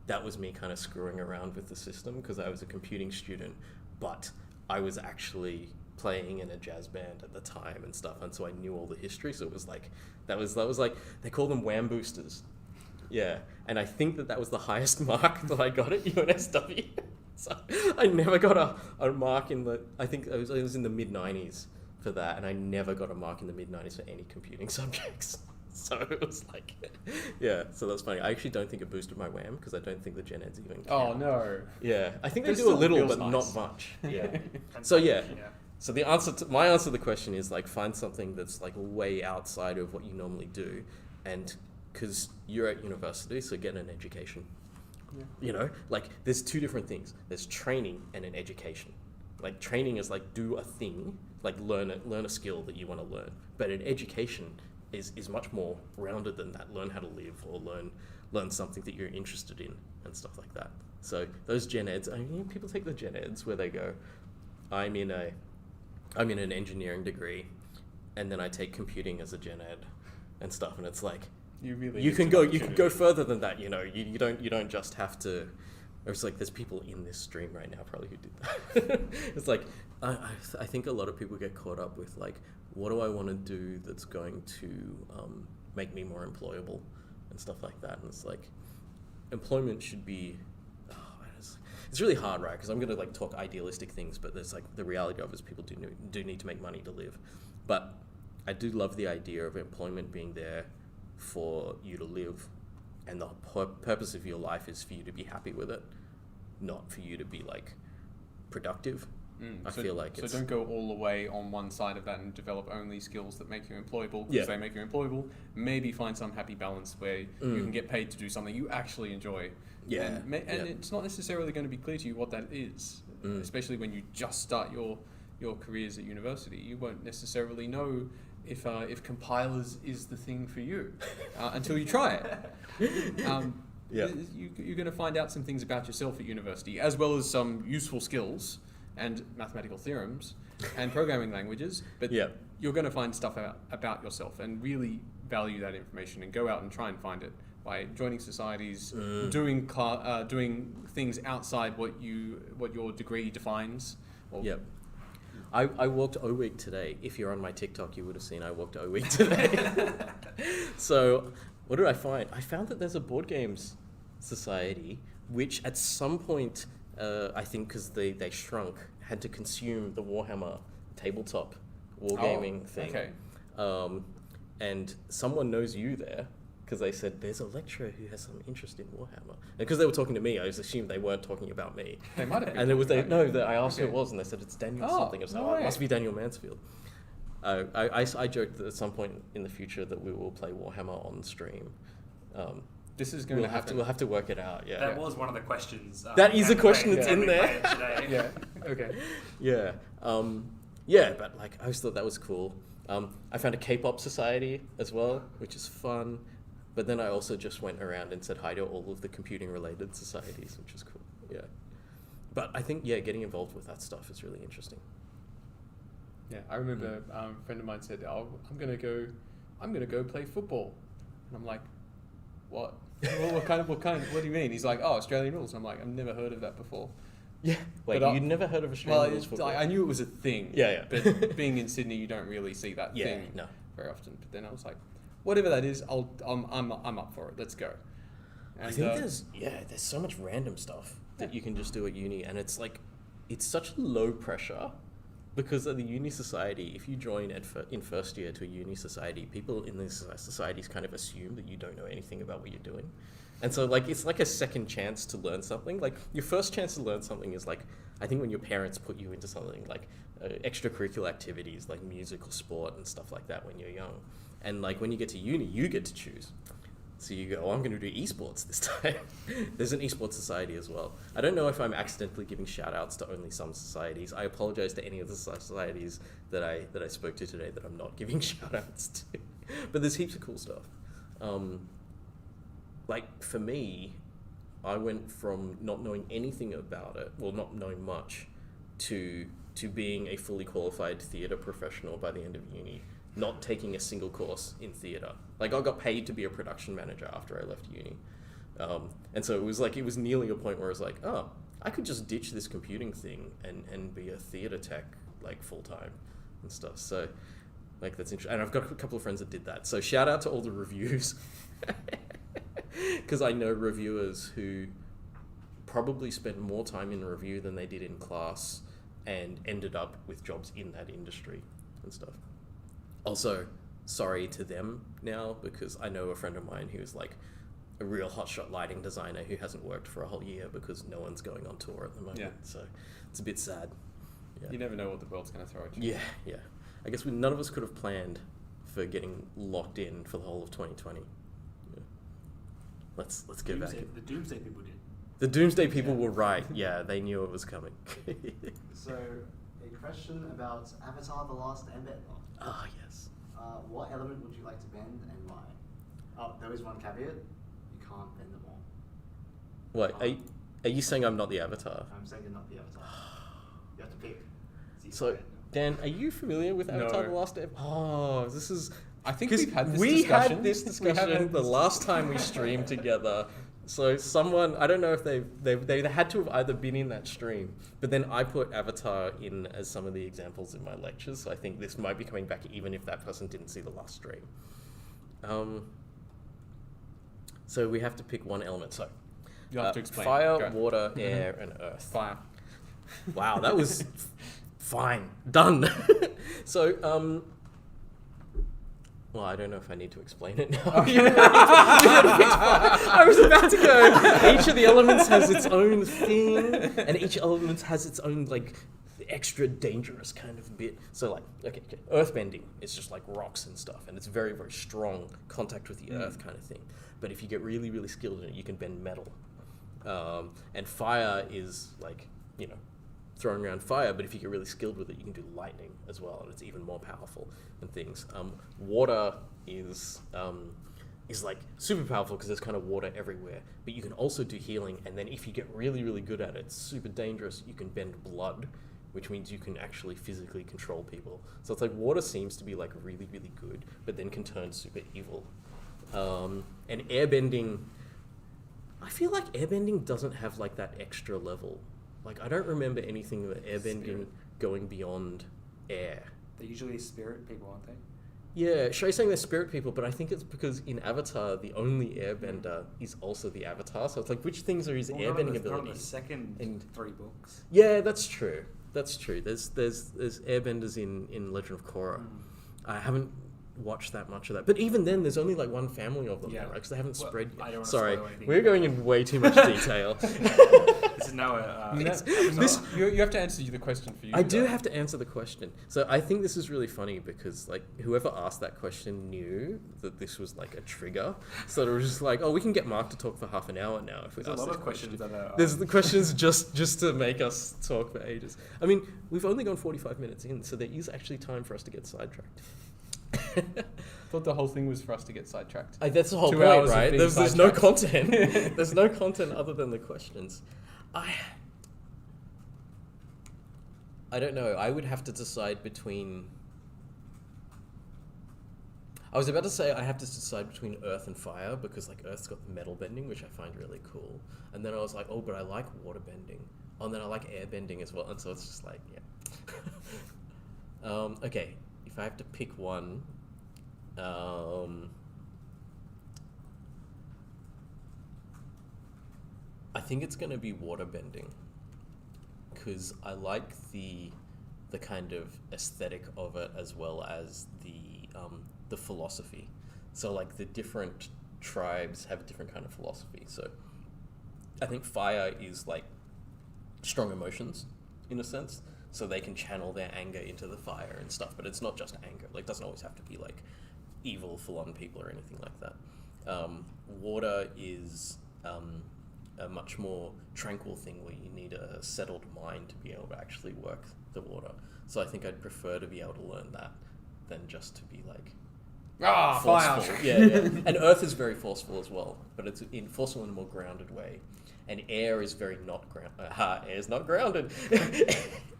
that was me kind of screwing around with the system because I was a computing student, but I was actually playing in a jazz band at the time and stuff, and so I knew all the history. So it was like, that was like, they call them wham boosters. Yeah, and I think that was the highest mark that I got at UNSW. So I never got a mark in the, I think it was in the mid-90s for that, and I never got a mark in the mid-90s for any computing subjects. So it was like, yeah, so that's funny. I actually don't think it boosted my wham because I don't think the Gen Eds even count. Oh, no. Yeah, I think It they do a still little, feels but nice. not much. Yeah. And So yeah. So my answer to the question is like, find something that's like way outside of what you normally do, and because you're at university, so get an education. Yeah. You know, like there's two different things. There's training and an education. Like training is like do a thing, like learn a skill that you want to learn. But an education is much more rounded than that. Learn how to live or learn something that you're interested in and stuff like that. So those Gen Eds, I mean, people take the Gen Eds where they go, I'm in an engineering degree, and then I take computing as a Gen Ed and stuff, and it's like, you can go further than that. You know, you don't just have to. It's like there's people in this stream right now probably who did that. It's like I think a lot of people get caught up with like, what do I want to do that's going to make me more employable and stuff like that. And it's like, employment should be. It's really hard, right? Because I'm going to like talk idealistic things, but there's like the reality of it is people do need to make money to live. But I do love the idea of employment being there for you to live, and the purpose of your life is for you to be happy with it, not for you to be like productive. I feel like so don't go all the way on one side of that and develop only skills that make you employable because they make you employable. Maybe find some happy balance where you can get paid to do something you actually enjoy. Yeah, and it's not necessarily going to be clear to you what that is, especially when you just start your careers at university. You won't necessarily know if compilers is the thing for you until you try it. You're going to find out some things about yourself at university, as well as some useful skills and mathematical theorems and programming languages, but you're going to find stuff out about yourself and really value that information and go out and try and find it by joining societies, doing things outside what your degree defines. I walked O Week today. If you're on my TikTok, you would have seen I walked O Week today. So what did I find? I found that there's a board games society, which at some point, I think because they shrunk, had to consume the Warhammer tabletop wargaming thing. Okay. And someone knows you there, because they said, there's a lecturer who has some interest in Warhammer. And because they were talking to me, I assumed they weren't talking about me. They might have been. And I asked who it was, and they said, it's Daniel something. I was like, it must be Daniel Mansfield. I joked that at some point in the future that we will play Warhammer on stream. This is going to happen. We'll have to work it out, yeah. That was one of the questions. That is a question that's in there. Today. Okay. Yeah. But like, I always thought that was cool. I found a K-pop society as well, which is fun. But then I also just went around and said hi to all of the computing-related societies, which is cool. Yeah. But I think, getting involved with that stuff is really interesting. Yeah, I remember a friend of mine said, "Oh, I'm gonna go play football," and I'm like, "What? What do you mean?" He's like, "Oh, Australian rules." I'm like, "I've never heard of that before." Yeah. Wait, But, you'd never heard of Well, Australian rules football? I knew it was a thing. Yeah. But being in Sydney, you don't really see that Yeah, thing no. very often. But then I was like, whatever that is, I'm up for it. Let's go. And, I think there's so much random stuff that you can just do at uni, and it's like, it's such low pressure, because at the uni society, if you join in first year to a uni society, people in these societies kind of assume that you don't know anything about what you're doing. And so like, it's like a second chance to learn something. Like your first chance to learn something is like, I think when your parents put you into something like extracurricular activities like music or sport and stuff like that when you're young. And like when you get to uni, you get to choose. So you go, I'm going to do esports this time. There's an esports society as well. I don't know if I'm accidentally giving shout outs to only some societies. I apologize to any of the societies that I spoke to today that I'm not giving shout outs to. But there's heaps of cool stuff. Like for me, I went from not knowing anything about it, well, not knowing much, to being a fully qualified theatre professional by the end of uni, not taking a single course in theatre. Like I got paid to be a production manager after I left uni. And so it was nearly a point where I was like, oh, I could just ditch this computing thing and be a theatre tech like full time and stuff. So like that's interesting. And I've got a couple of friends that did that. So shout out to all the reviews. Because I know reviewers who probably spent more time in review than they did in class and ended up with jobs in that industry and stuff. Also, sorry to them now, because I know a friend of mine who's like a real hotshot lighting designer who hasn't worked for a whole year because no one's going on tour at the moment. Yeah. So it's a bit sad. Yeah. You never know what the world's going to throw at you. Yeah. I guess none of us could have planned for getting locked in for the whole of 2020. Yeah. Let's get back. The Doomsday people did. The Doomsday people were right. Yeah, they knew it was coming. So, a question about Avatar: The Last Airbender. Ah, yes. What element would you like to bend and why? Oh, there is one caveat. You can't bend them all. What, are you saying I'm not the Avatar? I'm saying you're not the Avatar. You have to pick. So, Dan, are you familiar with Avatar: No. The Last Airbender? Oh, this is... I think Because we've had this we discussion. had this discussion the last time we streamed together. So someone, I don't know if they had to have either been in that stream, but then I put Avatar in as some of the examples in my lectures, so I think this might be coming back even if that person didn't see the last stream. So we have to pick one element. So You have to explain. fire, Go. water, air, and earth. Fire. Wow, that was fine. Done. So, well, I don't know if I need to explain it now. I was about to go. Each of the elements has its own thing, and each element has its own, like, extra dangerous kind of bit. So, like, okay. Earthbending is just like rocks and stuff, and it's very, very strong contact with the earth kind of thing. But if you get really, really skilled in it, you can bend metal. And fire is, like, you know, throwing around fire, but if you get really skilled with it, you can do lightning as well, and it's even more powerful and things. Water is like super powerful because there's kind of water everywhere, but you can also do healing, and then if you get really, really good at it, it's super dangerous, you can bend blood, which means you can actually physically control people. So it's like water seems to be like really, really good, but then can turn super evil. And airbending, I feel like airbending doesn't have like that extra level. Like, I don't remember anything with airbending going beyond air. They're usually spirit people, aren't they? Yeah, Shee's saying they're spirit people, but I think it's because in Avatar, the only airbender is also the Avatar. So it's like, which things are his airbending abilities? Not in the second 3 books. Yeah, that's true. That's true. There's airbenders in Legend of Korra. I haven't watched that much of that, but even then, there's only like one family of them, Yeah. right? Because they haven't spread I yet. don't wanna Sorry, spoil anything. we're going in way too much detail. This is now a... You have to answer the question for you. I do have to answer the question. So I think this is really funny because like whoever asked that question knew that this was like a trigger. So it was just like, oh, we can get Marc to talk for half an hour now if we There's ask a lot this of questions that are... There's the questions just to make us talk for ages. I mean, we've only gone 45 minutes in, so there is actually time for us to get sidetracked. I thought the whole thing was for us to get sidetracked. That's the whole 2 point, hours of right? being There's no sidetracked. content. There's no content other than the questions. I don't know. I would have to decide between... I was about to say I have to decide between earth and fire because like earth's got the metal bending, which I find really cool. And then I was like, oh, but I like water bending. Oh, and then I like airbending as well, and so it's just like, yeah. Okay, if I have to pick one, I think it's going to be water bending, because I like the kind of aesthetic of it as well as the philosophy. So like the different tribes have a different kind of philosophy. So I think fire is like strong emotions in a sense, so they can channel their anger into the fire and stuff, but it's not just anger. Like, it doesn't always have to be like evil full-on people or anything like that. Water is a much more tranquil thing where you need a settled mind to be able to actually work the water. So I think I'd prefer to be able to learn that than just to be like forceful. Fire. Yeah. And earth is very forceful as well, but it's forceful in a more grounded way. And air is very not air is not grounded.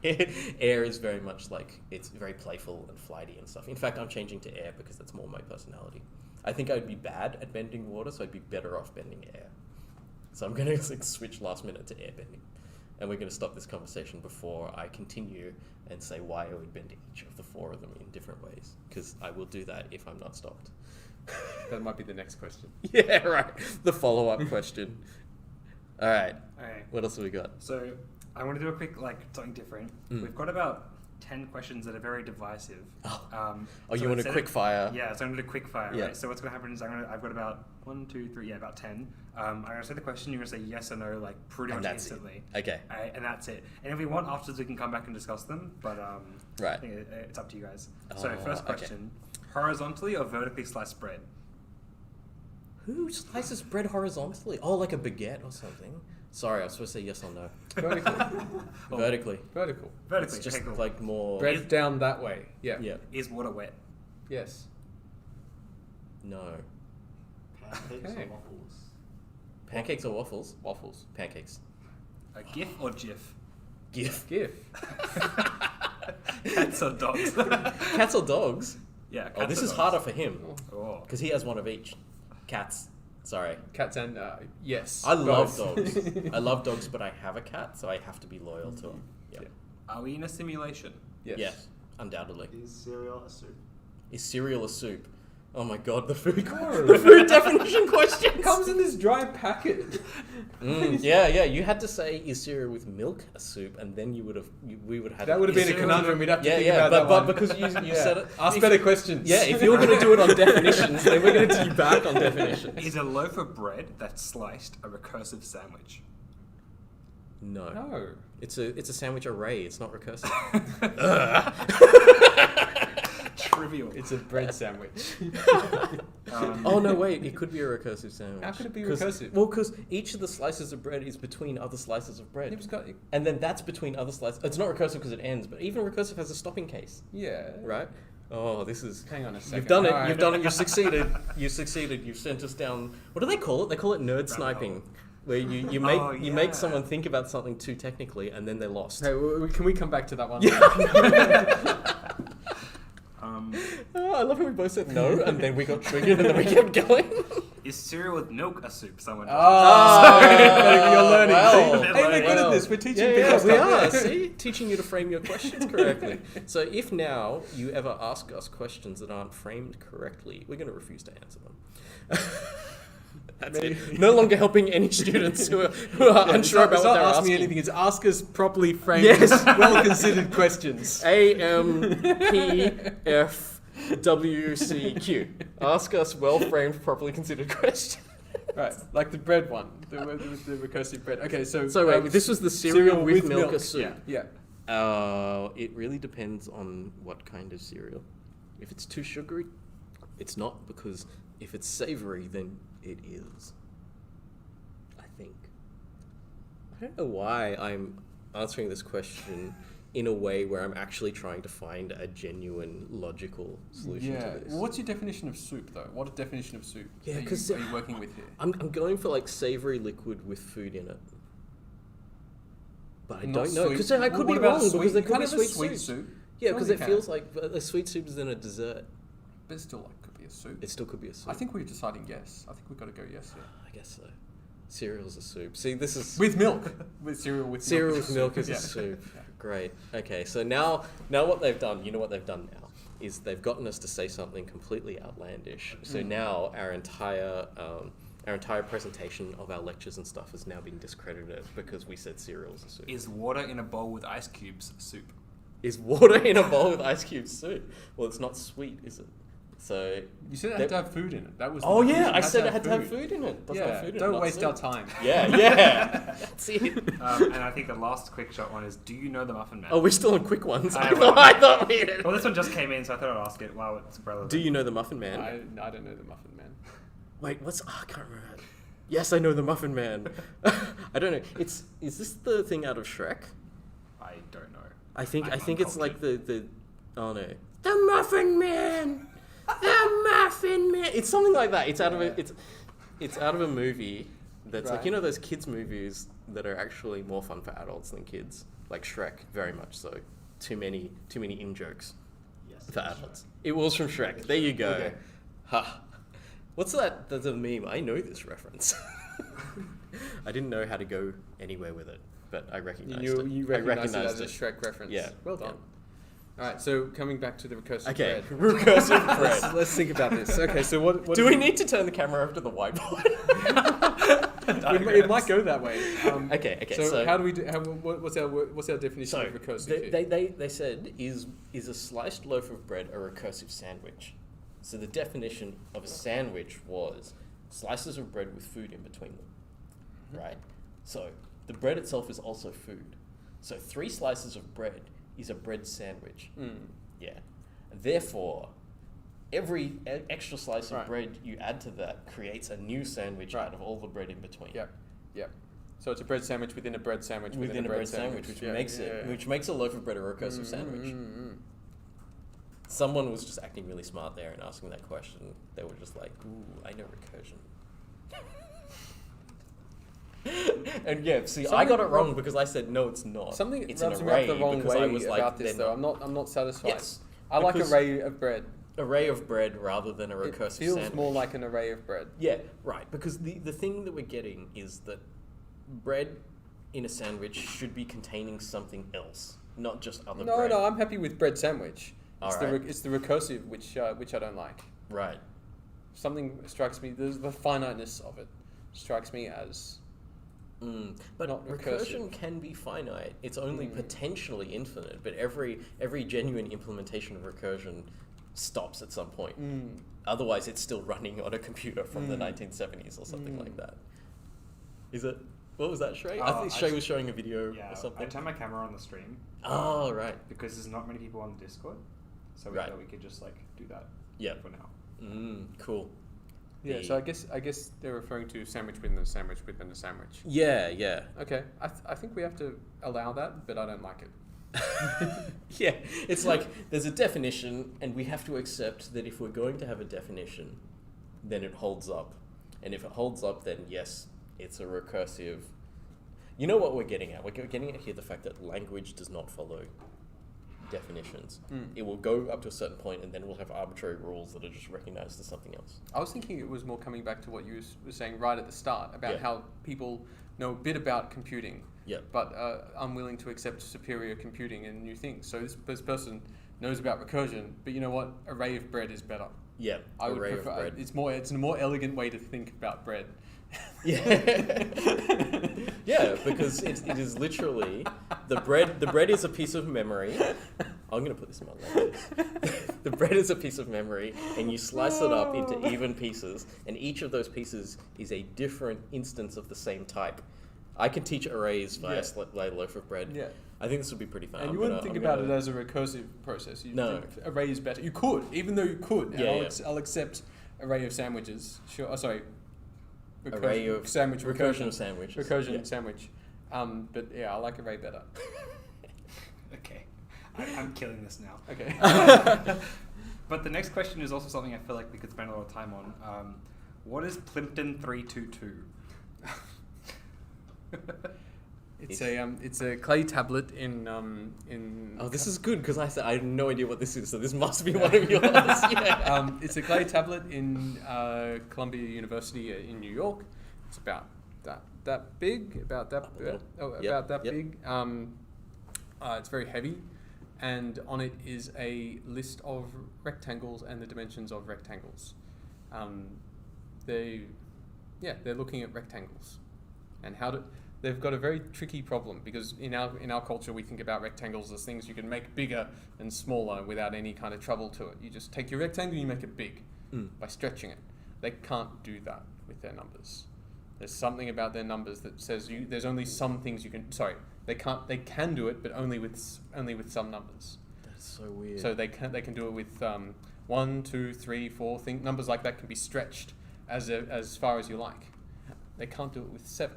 Air is very much like, it's very playful and flighty and stuff. In fact, I'm changing to air because that's more my personality. I think I'd be bad at bending water, so I'd be better off bending air. So I'm going to like switch last minute to air bending. And we're going to stop this conversation before I continue and say why I would bend each of the four of them in different ways. Because I will do that if I'm not stopped. That might be the next question. Yeah, right. The follow-up question. All right. Okay. What else have we got? So I want to do a quick, like, something different. We've got about 10 questions that are very divisive. You want a quick fire? Yeah, so I'm going to do quick fire. Yeah. Right? So what's going to happen is I've got about 1, 2, 3, about 10. I'm going to say the question, you're going to say yes or no, like, pretty And much that's instantly. it. Okay. And that's it. And if we want afterwards, we can come back and discuss them. But Right. I think it's up to you guys. So Oh, first okay. question, horizontally or vertically sliced bread? Who slices bread horizontally? Oh, like a baguette or something. Sorry, I was supposed to say yes or no. Vertical. Vertically. Vertical. Vertically, It's just okay, cool. like more... Bread down that way. Yeah. Yeah. Is water wet? Yes. No. Pancakes Okay. or waffles? Pancakes or waffles? Waffles. Pancakes. A GIF or GIF? GIF. GIF. Cats or dogs? Cats or dogs? Yeah. Oh, cats this or is dogs. harder for him. Oh. Because he has one of each. Cats. Sorry. Cats and yes. I love both. dogs. I love dogs, but I have a cat, so I have to be loyal to him. Yeah. Yeah. Are we in a simulation? Yes. Yes, undoubtedly. Is cereal a soup? Is cereal a soup? Oh my god, the food, No. the food definition questions. It comes in this dry packet. Yeah. You had to say, is cereal with milk a soup, and then we would have. That would have been a cereal- conundrum. We'd have to think Yeah, about but that one. because you said it, Ask if- better questions. Yeah, if you were going to do it on definitions, then we're going to debug on definitions. Is a loaf of bread that's sliced a recursive sandwich? No. No. It's a sandwich array. It's not recursive. Trivial. It's a bread sandwich. Oh no, wait! It could be a recursive sandwich. How could it be 'Cause- recursive? Well, because each of the slices of bread is between other slices of bread, It's got, and then that's between other slices. It's not recursive because it ends, but even recursive has a stopping case, yeah. right? Oh, this is. Hang on a second. You've done it. All right. You've done it. You've succeeded. You've succeeded. You've sent us down. What do they call it? They call it nerd Rabbit sniping, where you Oh, make yeah. someone think about something too technically, and then they're lost. Hey, can we come back to that one? Oh, I love how we both said no, and then we got triggered, and then we kept going. Is cereal with milk a soup? Someone. Oh, you're learning. well, See? Hey, we're good well. at this. We're teaching Yeah, people we stuff. are. See, teaching you to frame your questions correctly. So if now you ever ask us questions that aren't framed correctly, we're going to refuse to answer them. That's it. No longer helping any students who are unsure about It's what not they're ask asking. me anything. It's ask us properly framed, Yes. well-considered questions. AMPFWCQ. Ask us well-framed, properly considered questions. Right, like the bread one, the recursive bread. Okay, so Wait, this was the cereal with milk or soup. Yeah. It really depends on what kind of cereal. If it's too sugary, it's not, because if it's savory, then it is. I think. I don't know why I'm answering this question in a way where I'm actually trying to find a genuine, logical solution Yeah. to this. Well, what's your definition of soup, though? What definition of soup Yeah, are 'cause you working with here? I'm going for like savory liquid with food in it. But I Not don't know, sweet. because I could What be about wrong, sweet? because there You could can't be have a sweet soup. Yeah, because Surely it you feels can. like a sweet soup is in a dessert. But it still could be a soup. It still could be a soup. I think we're deciding yes. I think we've got to go yes here. I guess so. Cereal's a soup. See, this is With milk. With cereal with cereal milk. with milk is Yeah. a soup. Great. Okay, so now what they've done, you know what they've done now, is they've gotten us to say something completely outlandish. So now our entire presentation of our lectures and stuff has now been discredited because we said cereal's a soup. Is water in a bowl with ice cubes soup? Is water in a bowl with ice cubes soup? Well, it's not sweet, is it? So You said it had to have food in it. That was. oh the yeah, confusion. I said it had to have food in it. Doesn't have food in it, don't not waste soup. our time. Yeah, that's it. And I think the last quick shot one is, do you know the Muffin Man? Oh, we're still on quick ones. I I know. thought we had. Well, this one just came in, so I thought I'd ask it while it's relevant. Do you know the Muffin Man? I don't know the Muffin Man. Wait, I can't remember. Yes, I know the Muffin Man. I don't know. Is this the thing out of Shrek? I don't know. I think I'm it's like uncultured. the oh no, the Muffin Man, the Muffin Man. It's something like that. It's out of it's out of a movie that's like, Right. you know, those kids movies that are actually more fun for adults than kids, like Shrek, very much so. Too many in jokes Yes. for adults. It was from Shrek. There you go. Okay. Ha. What's that? That's a meme. I know this reference. I didn't know how to go anywhere with it, but I recognized it. You I recognized it as recognized a Shrek reference. Yeah. Well done. All right, so coming back to the recursive Okay, bread. recursive bread. Let's think about this. Okay, so what Do we need to turn the camera over to the whiteboard? It might go that way. Okay, So how do we do? What's our definition So of recursive? they said is a sliced loaf of bread a recursive sandwich? So the definition of a sandwich was slices of bread with food in between them, right? So the bread itself is also food. So 3 slices of bread is a bread sandwich. Yeah. Therefore, every extra slice of Right. bread you add to that creates a new sandwich Right. out of all the bread in between. Yep. So it's a bread sandwich within a bread sandwich Within a bread sandwich, which Yeah, makes yeah, it yeah. which makes a loaf of bread a recursive sandwich. Someone was just acting really smart there and asking that question. They were just like, "Ooh, I know recursion." And yeah, see, I got it wrong because I said no, it's not. Something it's an rubs me array up the wrong because way I was like, about this, they're though. not- I'm not satisfied. Yes, I like because array of bread. array of bread rather than a recursive It feels sandwich. more like an array of bread. Yeah, right. Because the thing that we're getting is that bread in a sandwich should be containing something else, not just other bread. No, I'm happy with bread sandwich. It's Alright. it's the recursive which I don't like. Right. Something strikes me. There's the finiteness of it strikes me as But not recursion recursive. can be finite. It's only potentially infinite, but every genuine implementation of recursion stops at some point. Otherwise, it's still running on a computer from the 1970s or something like that. Is it? What was that, Shrey? I think Shrey was showing a video Yeah, or something. I turned my camera on the stream Oh, right. because there's not many people on the Discord, so we Right. thought we could just like do that Yeah. for now. Cool. yeah. So I guess they're referring to sandwich within a sandwich within a sandwich. Yeah. Okay, I think we have to allow that, but I don't like it. Yeah, it's like there's a definition, and we have to accept that if we're going to have a definition, then it holds up. And if it holds up, then yes, it's a recursive. You know what we're getting at? We're getting at here the fact that language does not follow definitions. It will go up to a certain point, and then we'll have arbitrary rules that are just recognized as something else. I was thinking it was more coming back to what you were saying right at the start about Yeah. how people know a bit about computing, Yeah. but unwilling to accept superior computing and new things. So this person knows about recursion, but you know what? Array of bread is better. Yeah, I would array of prefer. bread. It's a more elegant way to think about bread. Yeah, yeah, because it is literally the bread. The bread is a piece of memory. I'm gonna put this in my language. The bread is a piece of memory, and you slice it up into even pieces, and each of those pieces is a different instance of the same type. I can teach arrays via a loaf of bread. Yeah. I think this would be pretty fun. And you wouldn't think about it as a recursive process. You No. think array is better. You could, even though you could. And Yeah, I'll accept array of sandwiches. Sure. Oh, sorry. Array of sandwich recursion of sandwiches. Recursion Yeah. sandwich. But yeah, I like array better. Okay, I'm killing this now. Okay. But the next question is also something I feel like we could spend a lot of time on. What is Plimpton322? It's a clay tablet in Oh, this is good because I had no idea what this is, so this must be one of yours. Yeah. It's a clay tablet in Columbia University in New York. It's about that big, about that Yep. big. It's very heavy, and on it is a list of rectangles and the dimensions of rectangles. They're looking at rectangles, and they've got a very tricky problem, because in our culture we think about rectangles as things you can make bigger and smaller without any kind of trouble to it. You just take your rectangle and you make it big by stretching it. They can't do that with their numbers. There's something about their numbers that says there's only some things you can. Sorry, they can do it, but only with some numbers. That's so weird. So they can do it with 1, 2, 3, 4. Numbers like that can be stretched as far as you like. They can't do it with 7.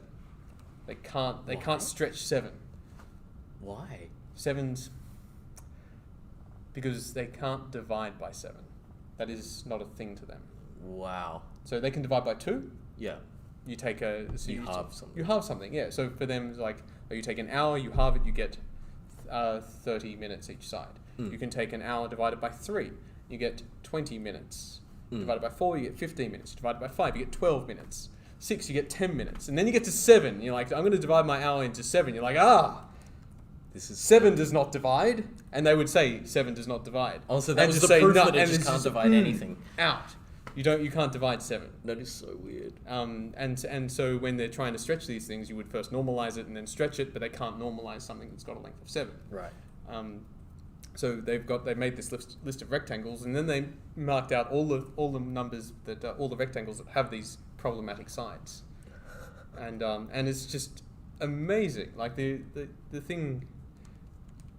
They can't stretch 7. Why? 7's because they can't divide by 7. That is not a thing to them. Wow. So they can divide by 2. Yeah. You take you halve something. You halve something, yeah. So for them, it's like, you take an hour, you halve it, you get 30 minutes each side. You can take an hour divided by 3, you get 20 minutes. Divided by 4, you get 15 minutes. Divided by 5, you get 12 minutes. 6, you get 10 minutes. And then you get to 7. You're like, I'm going to divide my hour into 7. You're like, this is 7 does not divide. And they would say 7 does not divide. Oh, so that was the proof that it just can't divide anything. Out. You can't divide 7. That is so weird. And so when they're trying to stretch these things, you would first normalize it and then stretch it, but they can't normalize something that's got a length of 7. Right. So they made this list of rectangles, and then they marked out all the numbers that all the rectangles that have these problematic sides, and it's just amazing. Like the thing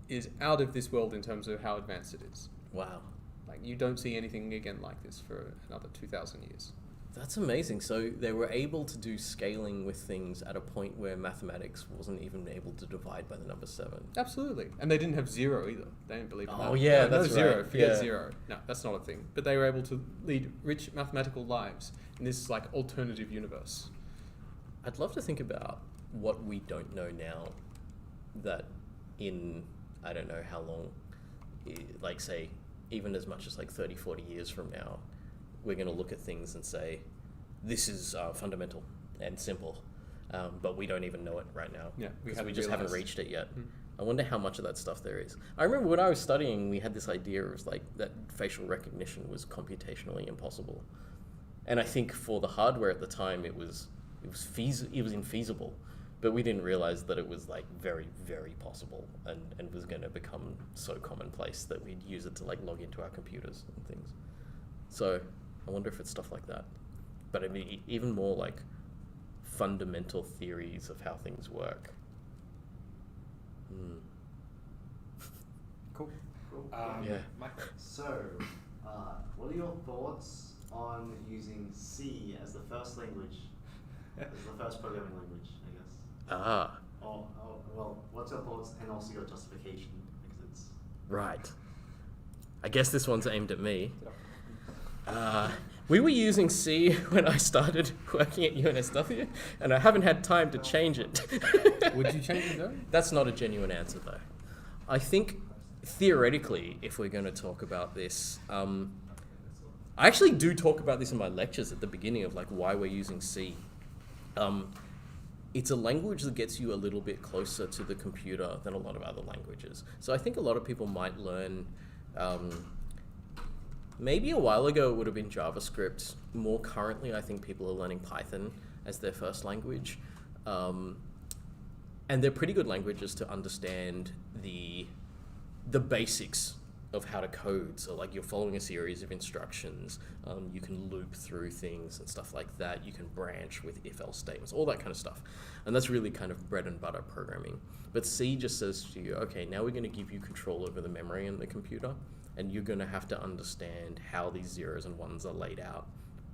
is out of this world in terms of how advanced it is. Wow. Like you don't see anything again like this for another 2,000 years. That's amazing. So they were able to do scaling with things at a point where mathematics wasn't even able to divide by the number 7. Absolutely. And they didn't have 0 either. They didn't believe in that. Oh yeah, no that's 0. right. Forget Yeah. 0. No, that's not a thing. But they were able to lead rich mathematical lives in this like alternative universe. I'd love to think about what we don't know now that in, I don't know how long, like say, even as much as like 30, 40 years from now, we're going to look at things and say, this is fundamental and simple, but we don't even know it right now. Yeah, because we just haven't reached it yet. Mm. I wonder how much of that stuff there is. I remember when I was studying, we had this idea of like that facial recognition was computationally impossible, and I think for the hardware at the time it was infeasible, but we didn't realize that it was like very, very possible and was going to become so commonplace that we'd use it to like log into our computers and things. So I wonder if it's stuff like that. But I mean, even more like fundamental theories of how things work. Cool. Yeah. Michael. So, what are your thoughts on using C as the first language, as the first programming language, I guess? Well, what's your thoughts and also your justification? Because it's... Right. I guess this one's aimed at me. We were using C when I started working at UNSW, and I haven't had time to change it. Would you change it though? That's not a genuine answer, though. I think, theoretically, if we're going to talk about this, I actually do talk about this in my lectures at the beginning of like why we're using C. It's a language that gets you a little bit closer to the computer than a lot of other languages. So I think a lot of people might learn... maybe a while ago it would have been JavaScript. More currently, I think people are learning Python as their first language. And they're pretty good languages to understand the basics of how to code. So like you're following a series of instructions, you can loop through things and stuff like that. You can branch with if-else statements, all that kind of stuff. And that's really kind of bread and butter programming. But C just says to you, okay, now we're going to give you control over the memory in the computer, and you're going to have to understand how these zeros and ones are laid out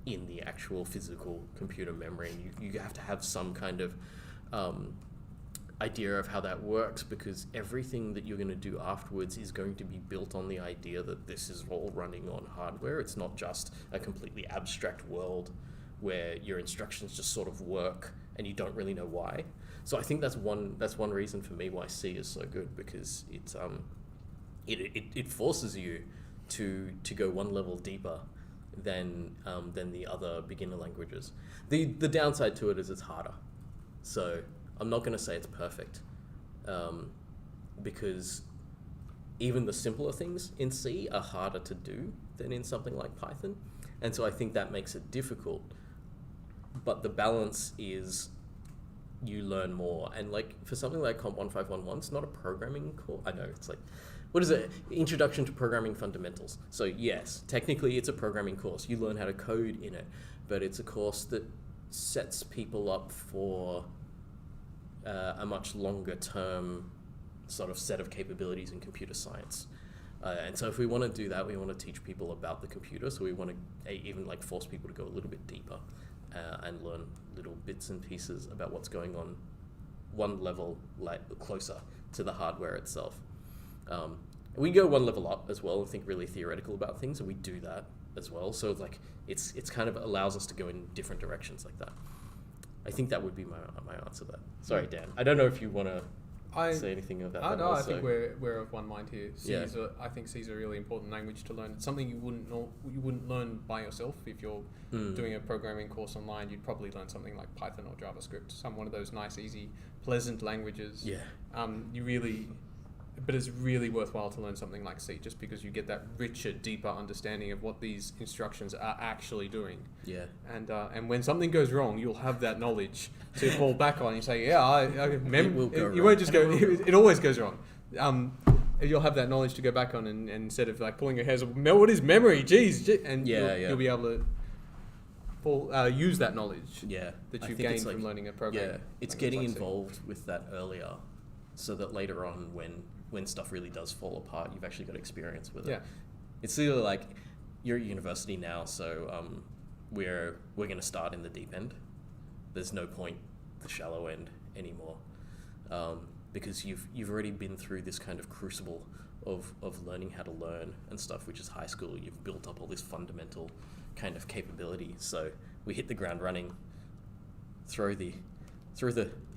in the actual physical computer memory. And you have to have some kind of idea of how that works, because everything that you're going to do afterwards is going to be built on the idea that this is all running on hardware. It's not just a completely abstract world where your instructions just sort of work and you don't really know why. So I think that's one reason for me why C is so good, because it's it forces you to go one level deeper than the other beginner languages. The downside to it is it's harder. So I'm not going to say it's perfect, because even the simpler things in C are harder to do than in something like Python. And so I think that makes it difficult. But the balance is you learn more. And like for something like Comp 1511, it's not a programming course. I know, it's like, what is it? Introduction to Programming Fundamentals. So yes, technically it's a programming course. You learn how to code in it, but it's a course that sets people up for a much longer term sort of set of capabilities in computer science. And so if we want to do that, we want to teach people about the computer. So we want to even like force people to go a little bit deeper and learn little bits and pieces about what's going on one level like closer to the hardware itself. We go one level up as well and think really theoretical about things, and we do that as well. So like it's kind of allows us to go in different directions like that. I think that would be my answer to that. Sorry, Dan. I don't know if you want to say anything about that. No, also. I think we're of one mind here. Yeah. I think C is a really important language to learn. It's something you wouldn't learn by yourself. If you're doing a programming course online, you'd probably learn something like Python or JavaScript, one of those nice, easy, pleasant languages. Yeah. But it's really worthwhile to learn something like C, just because you get that richer, deeper understanding of what these instructions are actually doing. Yeah. And when something goes wrong, you'll have that knowledge to fall back on. You say, yeah, you won't just go. It always goes wrong. You'll have that knowledge to go back on, and instead of like pulling your hairs, what is memory? Jeez, and you'll be able to use that knowledge. Yeah. That you've gained from learning a program. Yeah, it's getting involved with that earlier, so that later on, when stuff really does fall apart, you've actually got experience with it. Yeah. It's either like you're at university now, so we're going to start in the deep end. There's no point the shallow end anymore, because you've already been through this kind of crucible of learning how to learn and stuff, which is high school. You've built up all this fundamental kind of capability. So we hit the ground running, throw the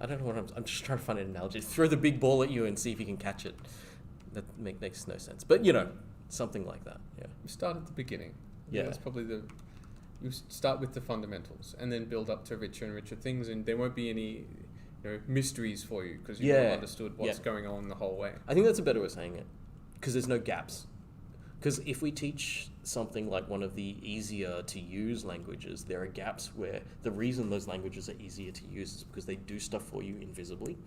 I don't know what I'm just trying to find an analogy. Throw the big ball at you and see if you can catch it. That makes no sense. But something like that. Yeah. You start at the beginning. Yeah. That's probably you start with the fundamentals and then build up to richer and richer things, and there won't be any mysteries for you because you've all understood what's going on the whole way. I think that's a better way of saying it, because there's no gaps. Because if we teach something like one of the easier to use languages, there are gaps where the reason those languages are easier to use is because they do stuff for you invisibly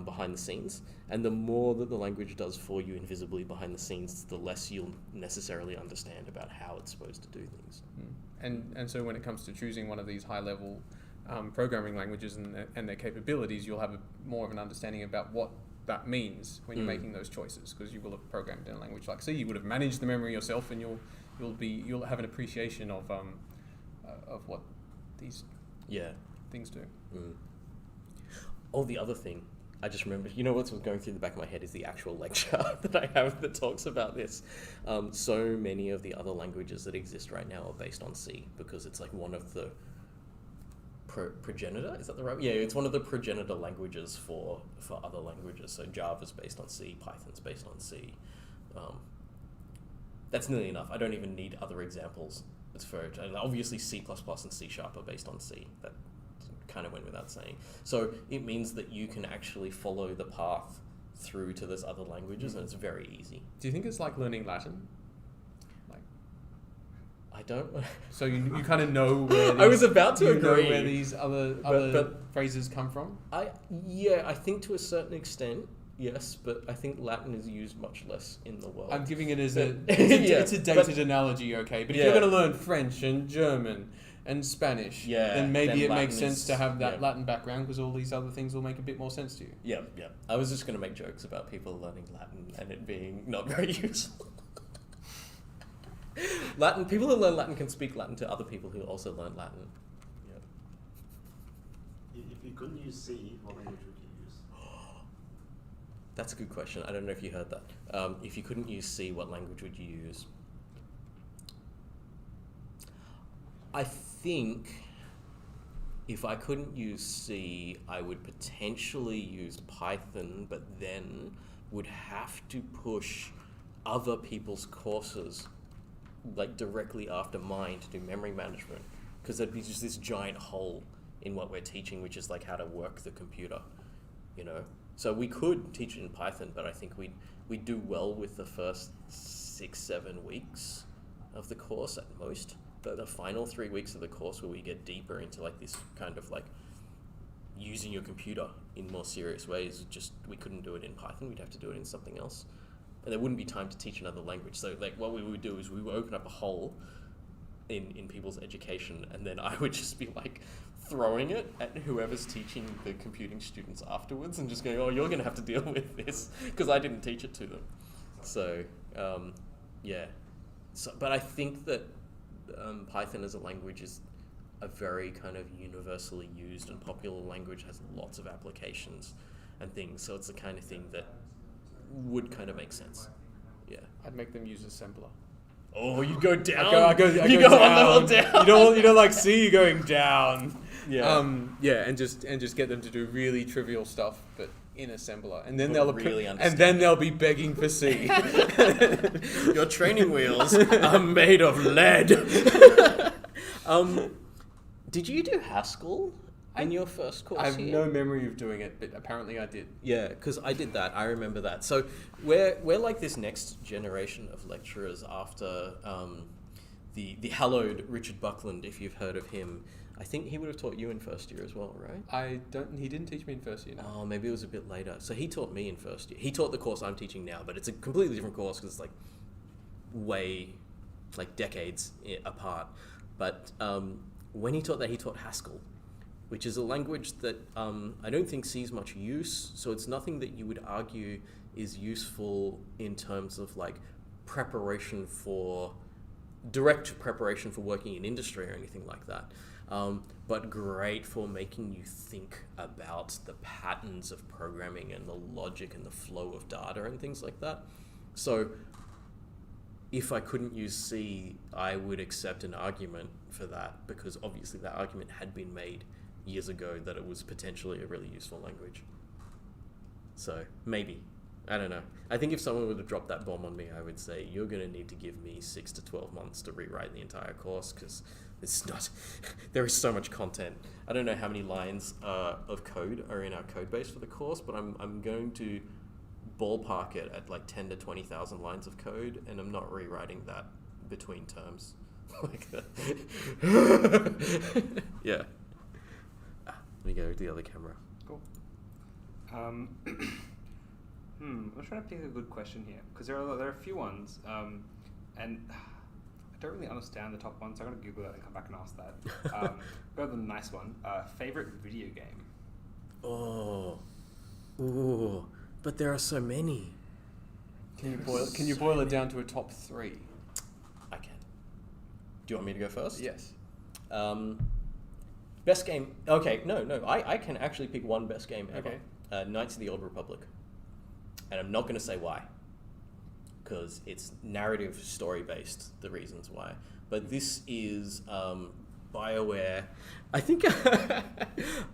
behind the scenes. And the more that the language does for you invisibly behind the scenes, the less you'll necessarily understand about how it's supposed to do things. And so when it comes to choosing one of these high-level programming languages and their capabilities, you'll have more of an understanding about what that means when you're making those choices, because you will have programmed in a language like C. You would have managed the memory yourself, and you'll have an appreciation of what these things do. Oh, the other thing I just remembered, what's going through the back of my head is the actual lecture that I have that talks about this. So many of the other languages that exist right now are based on C, because it's like one of the progenitor, is that the right? Yeah, it's one of the progenitor languages for other languages. So Java's based on C, Python's based on C. That's nearly enough. I don't even need other examples. And obviously C++ and C# are based on C. That kind of went without saying. So it means that you can actually follow the path through to those other languages, and it's very easy. Do you think it's like learning Latin? I don't. So you kind of know where I was about to agree. Know where these other phrases come from? I think to a certain extent, yes, but I think Latin is used much less in the world. I'm giving it as it's a dated analogy, okay? But if you're going to learn French and German and Spanish, then maybe it makes sense to have that Latin background, because all these other things will make a bit more sense to you. Yeah. I was just going to make jokes about people learning Latin and it being not very useful. Latin, people who learn Latin can speak Latin to other people who also learn Latin. If you couldn't use C, what language would you use? That's a good question. I don't know if you heard that. If you couldn't use C, what language would you use? I think if I couldn't use C, I would potentially use Python, but then would have to push other people's courses like directly after mine to do memory management, because there'd be just this giant hole in what we're teaching, which is like how to work the computer, you know. So we could teach it in Python, but I think we do well with the first 6-7 weeks of the course at most. But the final 3 weeks of the course where we get deeper into like this kind of like using your computer in more serious ways, just we couldn't do it in Python. We'd have to do it in something else, and there wouldn't be time to teach another language. So like what we would do is we would open up a hole in people's education, and then I would just be like throwing it at whoever's teaching the computing students afterwards, and just going, oh, you're gonna have to deal with this because I didn't teach it to them. So yeah. So, but I think that Python as a language is a very kind of universally used and popular language, has lots of applications and things, so it's the kind of thing that would kind of make sense. Yeah. I'd make them use assembler. Oh, you go down. I go down. one level down. You don't like see you going down. Yeah. Yeah, and just get them to do really trivial stuff, but in assembler, and then But they'll be begging for C. Your training wheels are made of lead. Did you do Haskell in your first course? I have here? no memory of doing it, but apparently I did. Yeah, because I did that. I remember that. So we're like this next generation of lecturers after the hallowed Richard Buckland, if you've heard of him. I think he would have taught you in first year as well, right? He didn't teach me in first year, no. Oh, maybe it was a bit later. So he taught me in first year. He taught the course I'm teaching now, but it's a completely different course because it's like way, like decades apart. But when he taught that, he taught Haskell, which is a language that I don't think sees much use. So it's nothing that you would argue is useful in terms of like direct preparation for working in industry or anything like that. But great for making you think about the patterns of programming and the logic and the flow of data and things like that. So if I couldn't use C, I would accept an argument for that, because obviously that argument had been made years ago that it was potentially a really useful language. So maybe, I don't know. I think if someone would have dropped that bomb on me, I would say, you're going to need to give me 6 to 12 months to rewrite the entire course, because there is so much content. I don't know how many lines of code are in our code base for the course, but I'm going to ballpark it at like 10 to 20,000 lines of code, and I'm not rewriting that between terms. Like that. Yeah. Let me go to the other camera. Cool. I'm trying to pick a good question here, because there are a few ones, and I don't really understand the top one, so I'm going to Google that and come back and ask that. Go with the nice one. Favorite video game? Ooh, but there are so many. Can you boil it down to a top 3? I can. Do you want me to go first? Yes. Best game. Okay, no. I can actually pick one best game ever. Okay. Knights of the Old Republic. And I'm not going to say why, because it's narrative story based, the reasons why. But this is BioWare. I think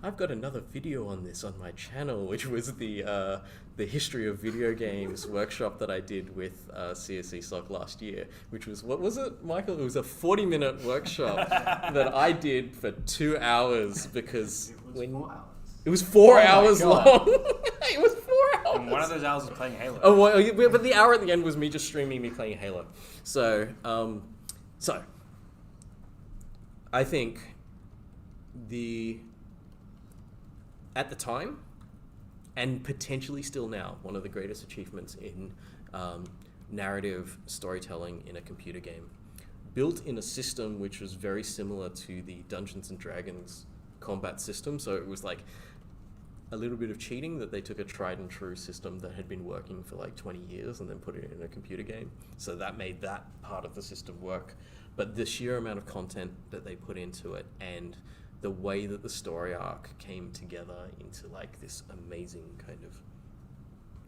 I've got another video on this on my channel, which was the history of video games workshop that I did with CSESoc last year, which was, what was it, Michael? It was a 40-minute workshop that I did for 2 hours because it was 4 hours long. It was 4 hours. And one of those hours was playing Halo. Oh, well, yeah, but the hour at the end was me just streaming me playing Halo. So I think at the time, and potentially still now, one of the greatest achievements in narrative storytelling in a computer game, built in a system which was very similar to the Dungeons and Dragons combat system. So it was like a little bit of cheating, that they took a tried and true system that had been working for like 20 years and then put it in a computer game. So that made that part of the system work. But the sheer amount of content that they put into it, and the way that the story arc came together into like this amazing kind of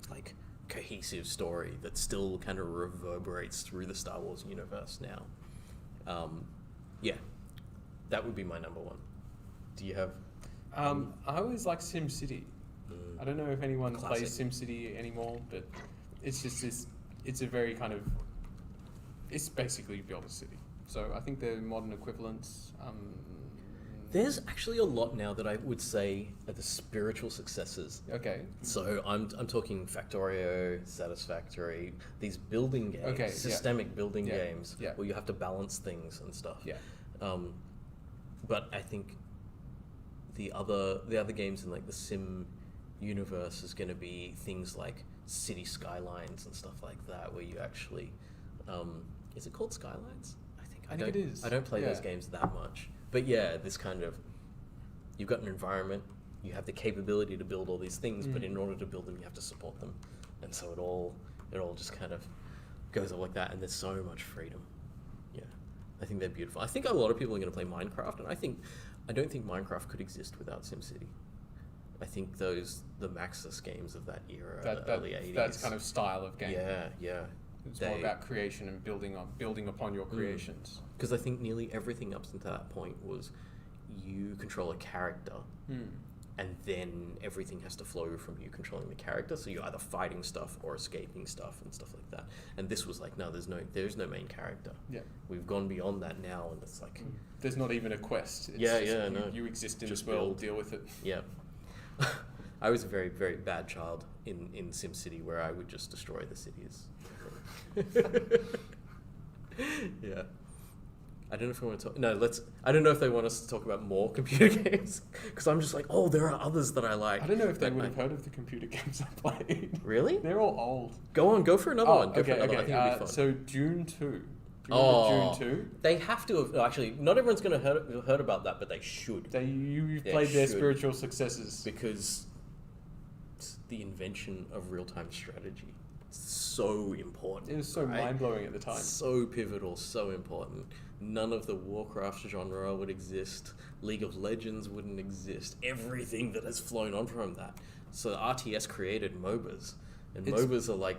like cohesive story that still kind of reverberates through the Star Wars universe now. Yeah, that would be my number one. Do you have? I always liked SimCity. I don't know if anyone Classic. plays SimCity anymore, but it's just this. It's a very kind of. It's basically build a city. So I think the modern equivalents. There's actually a lot now that I would say are the spiritual successors. Okay. So I'm talking Factorio, Satisfactory, these building games, Okay, yeah. systemic building Yeah, games, yeah. where you have to balance things and stuff. Yeah. But I think the other games in like the sim universe is going to be things like City Skylines and stuff like that, where you actually, is it called Skylines? I think it is. I don't play those Yeah. games that much. But yeah, this kind of, you've got an environment, you have the capability to build all these things, but in order to build them, you have to support them. And so it all just kind of goes up like that, and there's so much freedom. Yeah, I think they're beautiful. I think a lot of people are going to play Minecraft, and I don't think Minecraft could exist without SimCity. I think the Maxis games of that era, the early 80s. That kind of style of game. Yeah. It's more about creation and building upon your creations. Because I think nearly everything up until that point was you control a character, and then everything has to flow from you controlling the character. So you're either fighting stuff or escaping stuff and stuff like that. And this was like, no, there's no main character. Yeah. We've gone beyond that now, and it's like there's not even a quest. It's you exist in Just this world, build. deal with it. Yeah. I was a very, very bad child in SimCity, where I would just destroy the cities. Yeah. I don't know if I want to talk. No, I don't know if they want us to talk about more computer games, because I'm just like, oh, there are others that I like. I don't know if they would have heard of the computer games I played. Really? They're all old. Go for another one. Go Okay. for another one. I think it'll be fun. So Dune 2. Do you remember Dune 2? They have to have. Actually, not everyone's going to have heard about that, but they should. You've They played their should. spiritual successors. Because it's the invention of real-time strategy. So important. It was so right? mind-blowing at the time. So pivotal, so important. None of the Warcraft genre would exist. League of Legends wouldn't exist. Everything that has flown on from that. So RTS created MOBAs. And MOBAs are like,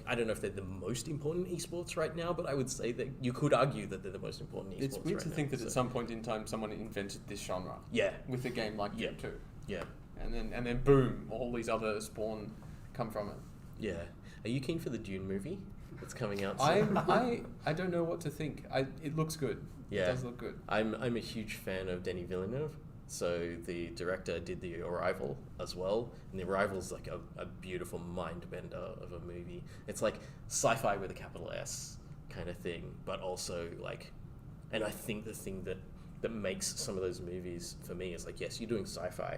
I don't know if they're the most important esports right now, but I would say that you could argue that they're the most important esports It's weird right to now, think that so. at some point in time someone invented this genre. Yeah. With a game like Dune 2. Yeah. And then boom, all these other spawn come from it. Yeah. Are you keen for the Dune movie that's coming out soon? I don't know what to think. It looks good. Yeah. It does look good. I'm a huge fan of Denis Villeneuve. So the director did The Arrival as well, and The Arrival's like a beautiful mind bender of a movie. It's like sci-fi with a capital S kind of thing, but also like, and I think the thing that makes some of those movies for me is like, yes, you're doing sci-fi,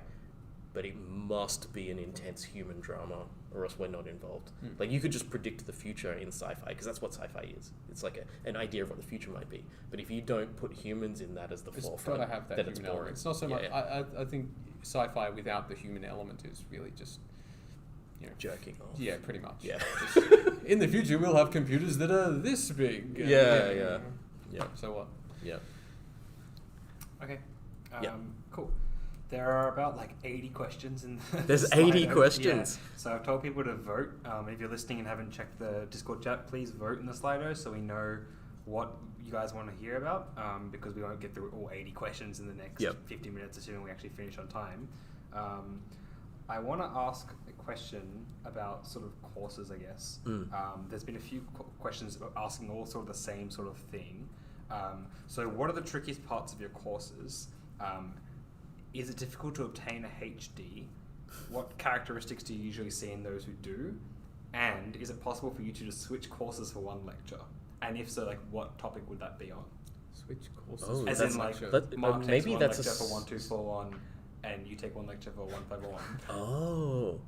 but it must be an intense human drama, or else we're not involved. Like, you could just predict the future in sci-fi, because that's what sci-fi is. It's like an idea of what the future might be. But if you don't put humans in that as the forefront, It's got to have that then human it's element. boring. It's not so much. Yeah. I think sci-fi without the human element is really just, jerking off. Yeah, pretty much. Yeah. Just, in the future, we'll have computers that are this big. Yeah. So what? Yeah. Okay. Yeah. Cool. There are about 80 questions in the There's 80 Slido. questions. Yeah. So I've told people to vote. If you're listening and haven't checked the Discord chat, please vote in the Slido so we know what you guys want to hear about, because we won't get through all 80 questions in the next 50 minutes, assuming we actually finish on time. I want to ask a question about sort of courses, I guess. There's been a few questions asking all sort of the same sort of thing. So what are the trickiest parts of your courses? Is it difficult to obtain a HD? What characteristics do you usually see in those who do? And is it possible for you to just switch courses for one lecture? And if so, what topic would that be on? Switch courses. Oh, As that's in, Marc takes maybe one that's lecture for 1241, and you take one lecture for 1501. Oh.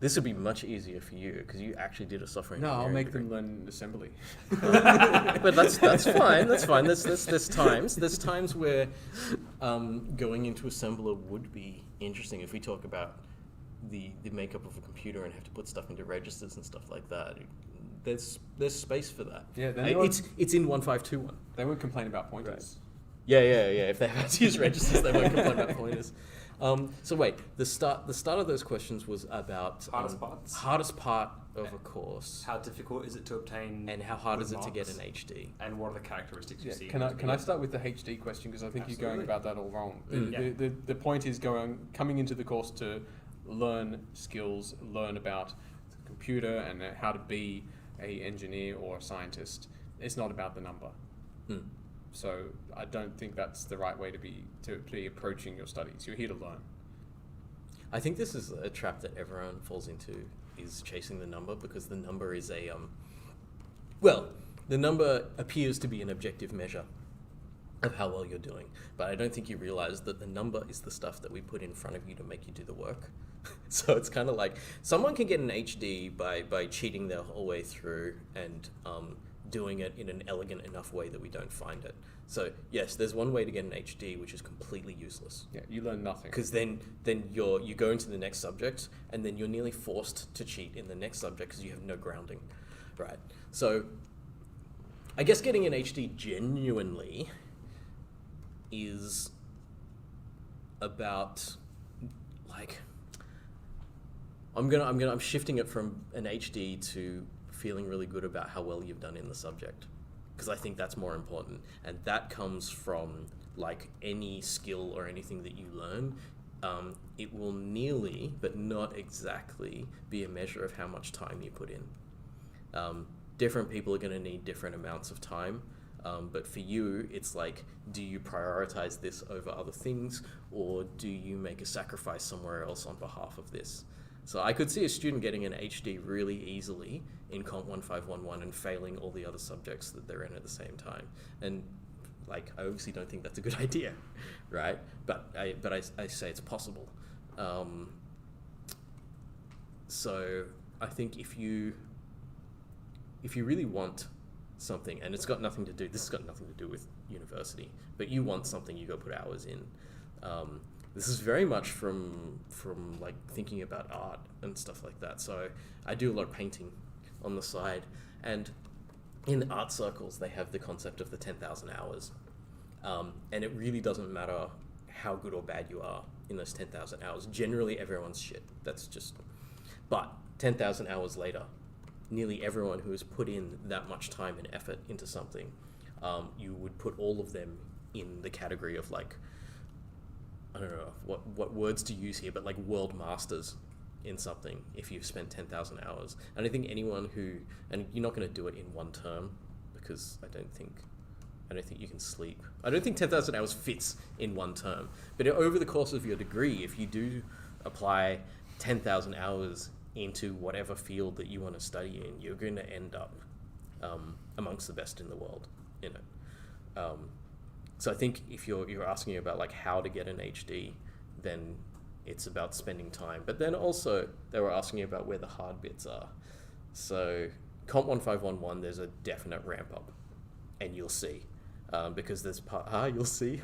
This would be much easier for you, because you actually did a software No, engineering I'll make degree. them learn assembly. But that's fine. That's fine. There's times where going into assembler would be interesting if we talk about the makeup of a computer and have to put stuff into registers and stuff like that. There's space for that. Yeah, it's in 1521. They won't complain about pointers. Yeah. If they have to use registers, they won't complain about pointers. So wait, the start of those questions was about hardest part of a course. How difficult is it to obtain? And how hard good is it to get marks? an HD? And what are the characteristics you see? Can I start with the HD question, because I think you're going about that all wrong. The point is coming into the course to learn skills, learn about the computer and how to be a engineer or a scientist. It's not about the number. So I don't think that's the right way to be approaching your studies. You're here to learn. I think this is a trap that everyone falls into, is chasing the number, because the number is the number appears to be an objective measure of how well you're doing. But I don't think you realize that the number is the stuff that we put in front of you to make you do the work. So it's kind of like someone can get an HD by cheating their whole way through and doing it in an elegant enough way that we don't find it. So yes, there's one way to get an HD, which is completely useless. Yeah, you learn nothing. Because then you go into the next subject, and then you're nearly forced to cheat in the next subject because you have no grounding, right? So I guess getting an HD genuinely is about, like, I'm shifting it from an HD to feeling really good about how well you've done in the subject, because I think that's more important, and that comes from, like, any skill or anything that you learn. It will nearly, but not exactly, be a measure of how much time you put in. Different people are going to need different amounts of time, but for you, it's like, do you prioritize this over other things, or do you make a sacrifice somewhere else on behalf of this? So I could see a student getting an HD really easily in Comp 1511 and failing all the other subjects that they're in at the same time. And, like, I obviously don't think that's a good idea, right? But I say it's possible. So I think if you really want something, and this has got nothing to do with university, but you want something, you go put hours in. This is very much from like thinking about art and stuff like that. So I do a lot of painting on the side, and in art circles they have the concept of the 10,000 hours, and it really doesn't matter how good or bad you are in those 10,000 hours. Generally everyone's shit. But 10,000 hours later, nearly everyone who has put in that much time and effort into something, you would put all of them in the category of, like, I don't know what words to use here, but like world masters in something if you've spent 10,000 hours. And I think anyone who, and you're not going to do it in one term, because I don't think you can sleep. I don't think 10,000 hours fits in one term. But over the course of your degree, if you do apply 10,000 hours into whatever field that you want to study in, you're going to end up amongst the best in the world in it. So I think if you're asking about, like, how to get an HD, then it's about spending time. But then also they were asking about where the hard bits are. So Comp 1511, there's a definite ramp up, and you'll see, because there's you'll see.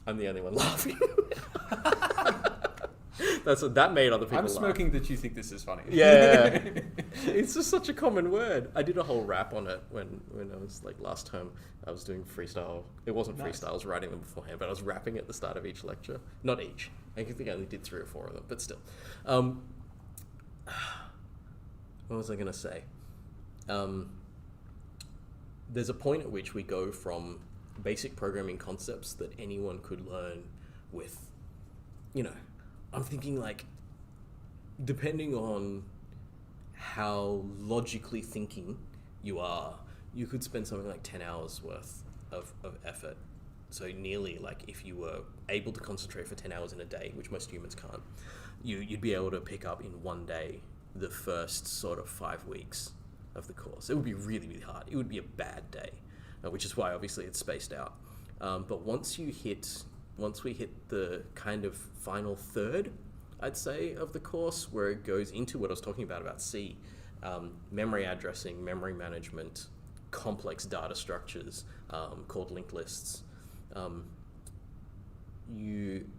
I'm the only one laughing. That made other people laugh. I'm smoking that you think this is funny. Yeah. It's just such a common word. I did a whole rap on it when I was, like, last term. I was doing freestyle. It wasn't freestyle, I was writing them beforehand, but I was rapping at the start of each lecture. Not each. I think I only did 3 or 4 of them, but still. What was I going to say? There's a point at which we go from basic programming concepts that anyone could learn with, I'm thinking, like, depending on how logically thinking you are, you could spend something like 10 hours worth of effort. So nearly, like, if you were able to concentrate for 10 hours in a day, which most humans can't, you'd be able to pick up in one day the first sort of 5 weeks of the course. It would be really, really hard. It would be a bad day, which is why obviously it's spaced out. But once we hit the kind of final third, I'd say, of the course, where it goes into what I was talking about C, memory addressing, memory management, complex data structures called linked lists,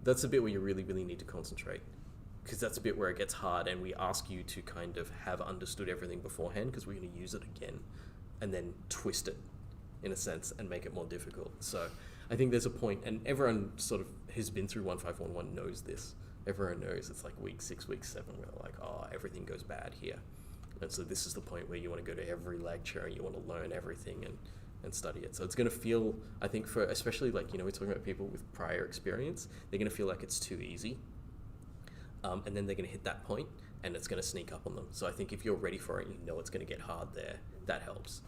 that's a bit where you really, really need to concentrate, because that's a bit where it gets hard, and we ask you to kind of have understood everything beforehand, because we're going to use it again, and then twist it, in a sense, and make it more difficult. So I think there's a point, and everyone sort of has been through 1511 knows this. Everyone knows it's like week 6, week 7, where like, everything goes bad here. And so this is the point where you want to go to every lecture and you want to learn everything and study it. So it's going to feel, I think, for especially, like, we're talking about people with prior experience, they're going to feel like it's too easy. And then they're going to hit that point, and it's going to sneak up on them. So I think if you're ready for it, you know it's going to get hard there, that helps.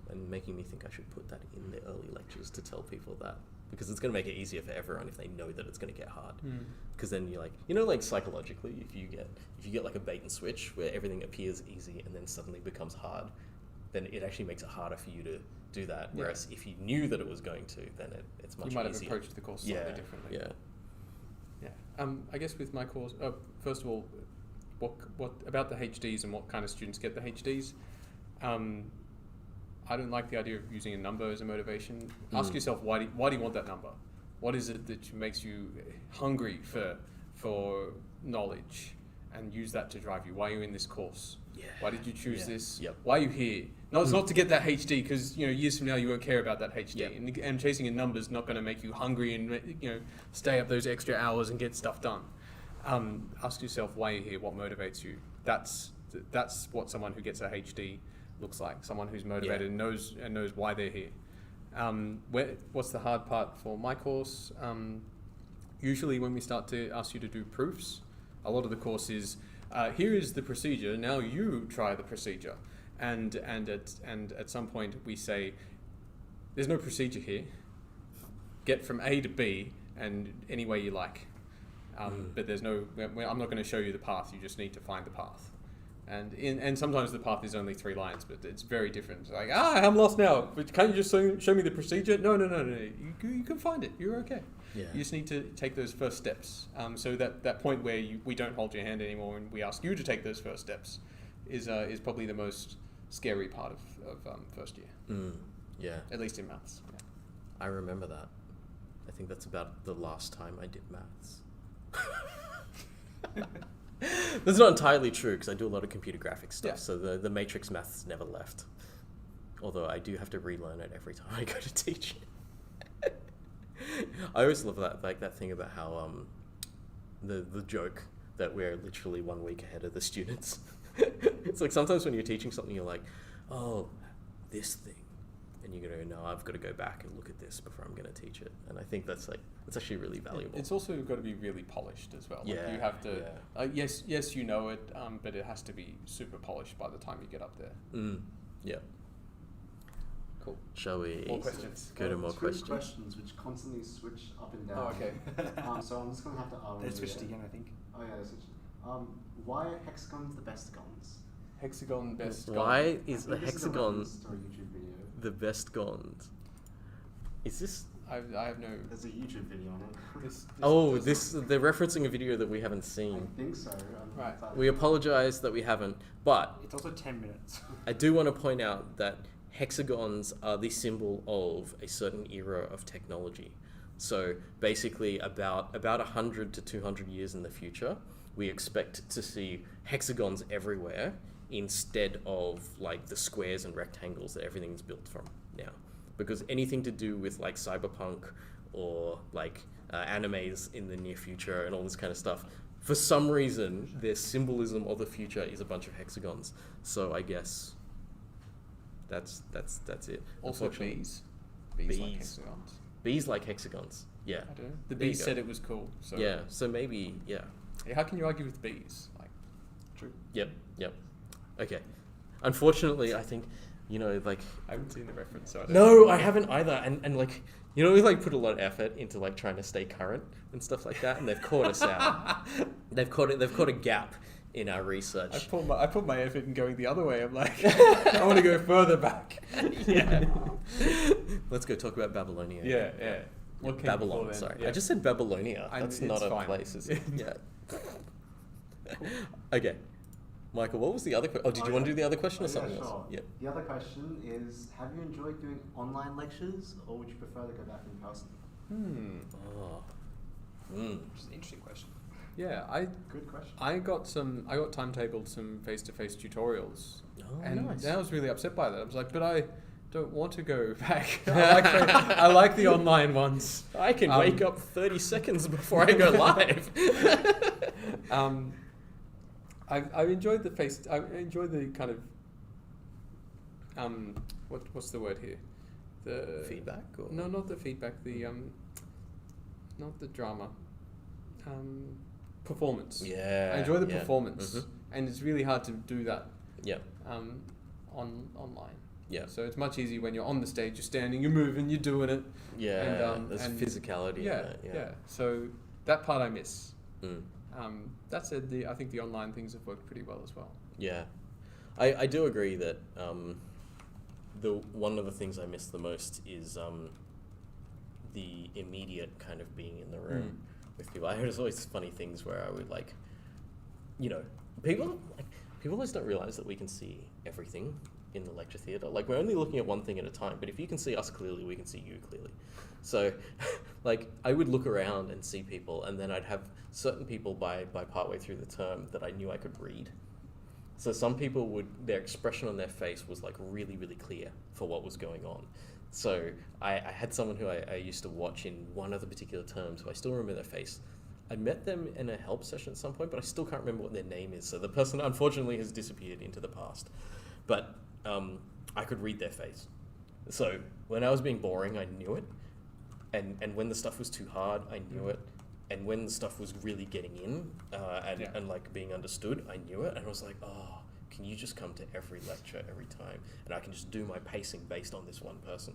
And making me think I should put that in the early lectures to tell people that, because it's going to make it easier for everyone if they know that it's going to get hard. Because then you're like, like psychologically, if you get like a bait and switch where everything appears easy and then suddenly becomes hard, then it actually makes it harder for you to do that. Whereas if you knew that it was going to, then it's much easier. You might have approached the course slightly differently. Yeah. I guess with my course, first of all, what about the HDs and what kind of students get the HDs? I don't like the idea of using a number as a motivation. Ask yourself, why do you want that number? What is it that makes you hungry for knowledge, and use that to drive you? Why are you in this course? Why did you choose this? Why are you here? No, it's not to get that HD, because years from now you won't care about that HD. And chasing a number is not going to make you hungry and stay up those extra hours and get stuff done. Ask yourself why you're here. What motivates you? That's what someone who gets a HD looks like. Someone who's motivated and knows why they're here. What's the hard part for my course? Usually when we start to ask you to do proofs, a lot of the course is here is the procedure. Now you try the procedure, and at some point we say there's no procedure here. Get from A to B and any way you like, but there's no. I'm not going to show you the path. You just need to find the path. And sometimes the path is only 3 lines, but it's very different. It's like, I'm lost now. But can't you just show me the procedure? No. You can find it. You're okay. You just need to take those first steps. So that point where we don't hold your hand anymore and we ask you to take those first steps is probably the most scary part of first year. At least in maths. Yeah. I remember that. I think that's about the last time I did maths. That's not entirely true, because I do a lot of computer graphics stuff, so the matrix maths never left. Although I do have to relearn it every time I go to teach it. I always love that thing about how the joke that we're literally 1 week ahead of the students. It's like sometimes when you're teaching something, you're like, oh, this thing. And you're going to go, no, I've got to go back and look at this before I'm going to teach it. And I think that's actually really valuable. It's also got to be really polished as well. Like you have to, yes, you know it, but it has to be super polished by the time you get up there. Yeah. Cool. Shall we more questions? Go to more questions? Questions which constantly switch up and down. Oh, okay. So I'm just going to have to... They switched again, I think. Oh yeah, they switched. Why are hexagons the best gons? Hexagon best gons. Why is a hexagon YouTube video. the best gons? Is this... I have no... There's a YouTube video on it. They're referencing a video that we haven't seen. I think so. Right. We apologize that we haven't, but... It's also 10 minutes. I do want to point out that hexagons are the symbol of a certain era of technology. So basically about 100 to 200 years in the future, we expect to see hexagons everywhere instead of like the squares and rectangles that everything's built from now. Because anything to do with like cyberpunk or like animes in the near future and all this kind of stuff, for some reason their symbolism of the future is a bunch of hexagons. So I guess that's it. Also bees. Bees like hexagons. Bees like hexagons. Yeah. I don't know. The bees said it was cool. So yeah. So maybe how can you argue with bees? Like, true. Yep. Okay. Unfortunately, I think, like... I haven't seen the reference, so I don't know. know. I haven't either. And like, we like put a lot of effort into like trying to stay current and stuff like that, and they've caught us out. They've caught a gap in our research. I put my effort in going the other way. I'm like, I want to go further back. Yeah. Let's go talk about Babylonia. Yeah. What came Babylon, sorry. Yeah. I just said Babylonia. That's not a place, is it? Yeah. Okay. Michael, what was the other question? Did you want to do the other question or something else? Yeah. The other question is, have you enjoyed doing online lectures, or would you prefer to go back in person? Which is an interesting question. Yeah, good question. I got timetabled some face-to-face tutorials, and nice. I was really upset by that. I was like, but I don't want to go back. I like the online ones. I can wake up 30 seconds before I go live. I enjoyed the I enjoyed the kind of what's the word here? The feedback? Or? No, not the feedback. The not the drama. performance. Yeah. I enjoy the yeah. performance, Mhm. and it's really hard to do that Yeah. online. Yeah. So it's much easier when you're on the stage, you're standing, you're moving, you're doing it. Yeah. There's and physicality yeah, in that. yeah. So that part I miss. Mm. That said, I think the online things have worked pretty well as well. Yeah. I do agree that the one of the things I miss the most is the immediate kind of being in the room with people. There's always funny things where I would like, people always don't realize that we can see everything in the lecture theatre. Like, we're only looking at one thing at a time, but if you can see us clearly, we can see you clearly. So, like, I would look around and see people, and then I'd have certain people by partway through the term that I knew I could read. So some people their expression on their face was like really, really clear for what was going on. So I had someone who I used to watch in one of the particular terms who I still remember their face. I met them in a help session at some point, but I still can't remember what their name is. So the person unfortunately has disappeared into the past. But I could read their face. So when I was being boring, I knew it. And when the stuff was too hard, I knew it. And when the stuff was really getting in and like being understood, I knew it. And I was like, oh, can you just come to every lecture every time? And I can just do my pacing based on this one person.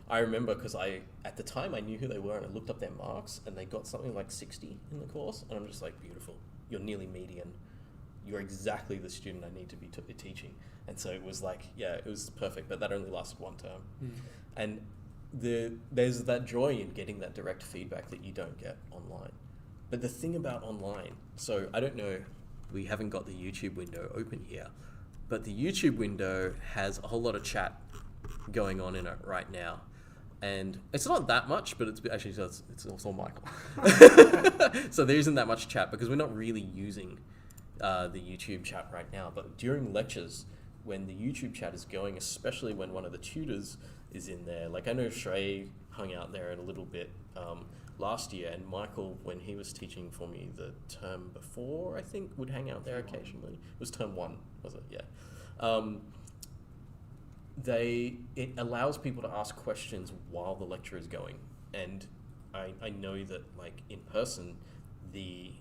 I remember because at the time I knew who they were, and I looked up their marks, and they got something like 60 in the course. And I'm just like, beautiful. You're nearly median. You're exactly the student I need to be teaching. And so it was like, yeah, it was perfect. But that only lasted one term. And there's that joy in getting that direct feedback that you don't get online. But the thing about online, so I don't know, we haven't got the YouTube window open here, but the YouTube window has a whole lot of chat going on in it right now. And it's not that much, but it's also Michael. So there isn't that much chat because we're not really using the YouTube chat right now. But during lectures, when the YouTube chat is going, especially when one of the tutors is in there, like I know Shrey hung out there a little bit last year, and Michael, when he was teaching for me the term before, I think, would hang out there occasionally. It was term 1, was it? Yeah. It allows people to ask questions while the lecture is going, and I know that like in person, the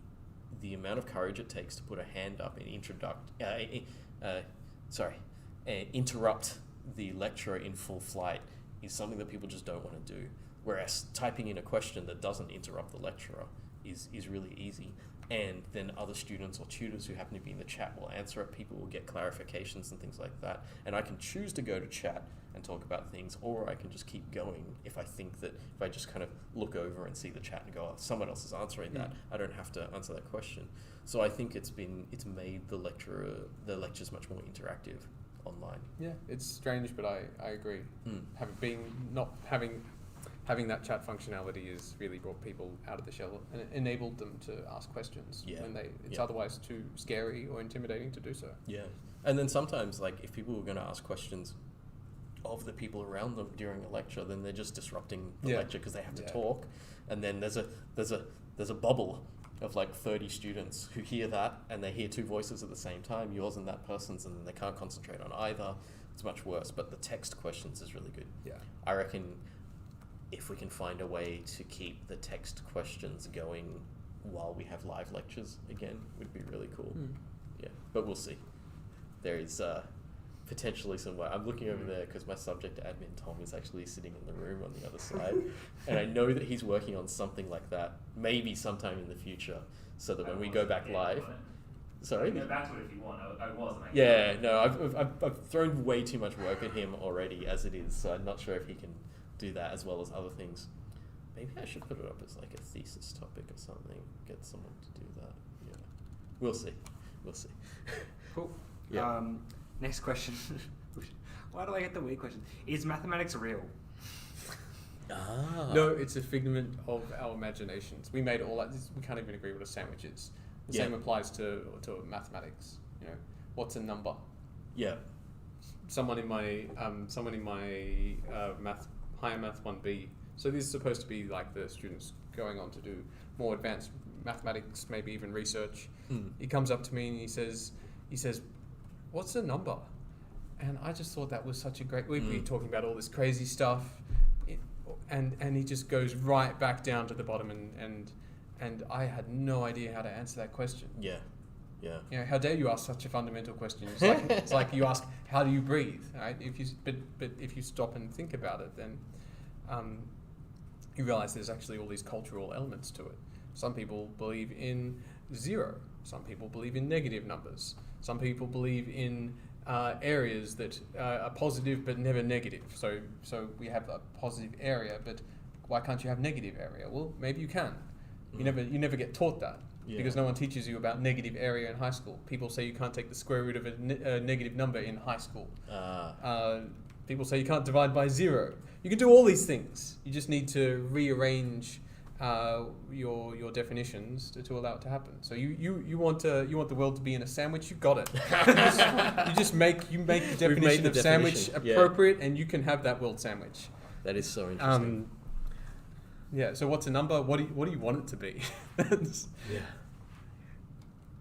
amount of courage it takes to put a hand up and interrupt the lecturer in full flight is something that people just don't want to do. Whereas typing in a question that doesn't interrupt the lecturer is really easy. And then other students or tutors who happen to be in the chat will answer it. People will get clarifications and things like that. And I can choose to go to chat and talk about things, or I can just keep going if I think that if I just kind of look over and see the chat and go, oh, someone else is answering that, I don't have to answer that question. So I think it's made the lectures much more interactive online. Yeah, it's strange, but I agree. Having that chat functionality has really brought people out of the shell and enabled them to ask questions when it's otherwise too scary or intimidating to do so. Yeah, and then sometimes, like, if people were going to ask questions of the people around them during a lecture, then they're just disrupting the lecture because they have to talk, and then there's a bubble of like 30 students who hear that, and they hear two voices at the same time, yours and that person's, and then they can't concentrate on either. It's much worse. But the text questions is really good. Yeah, I reckon if we can find a way to keep the text questions going while we have live lectures again, would be really cool. Yeah, but we'll see. There is potentially some way. I'm looking over there because my subject admin Tom is actually sitting in the room on the other side, and I know that he's working on something like that, maybe sometime in the future, so that when we go back live. Sorry. Go back to it if you want. I wasn't. Yeah, no, I've thrown way too much work at him already as it is, so I'm not sure if he can do that as well as other things. Maybe I should put it up as like a thesis topic or something. Get someone to do that. Yeah, we'll see. Cool. Yeah. Next question. Why do I get the weird question? Is mathematics real? No, it's a figment of our imaginations. We made all that. We can't even agree what a sandwich is. The same applies to mathematics. You know, what's a number? Yeah. Someone in my higher math 1B. So this is supposed to be like the students going on to do more advanced mathematics, maybe even research. He comes up to me and he says, "What's a number?" And I just thought that was such a great. We'd be talking about all this crazy stuff, and he just goes right back down to the bottom and and I had no idea how to answer that question. Yeah. You know, how dare you ask such a fundamental question? It's like you ask, how do you breathe? Right? But if you stop and think about it, then you realize there's actually all these cultural elements to it. Some people believe in 0. Some people believe in negative numbers. Some people believe in areas that are positive but never negative. So we have a positive area, but why can't you have negative area? Well, maybe you can. You never get taught that. Yeah. Because no one teaches you about negative area in high school. People say you can't take the square root of a negative number in high school. People say you can't divide by 0. You can do all these things. You just need to rearrange your definitions to allow it to happen. So you want the world to be in a sandwich. You got it. you just make the definition of sandwich appropriate, and you can have that world sandwich. That is so interesting. Yeah. So what's a number? What do you want it to be? Yeah.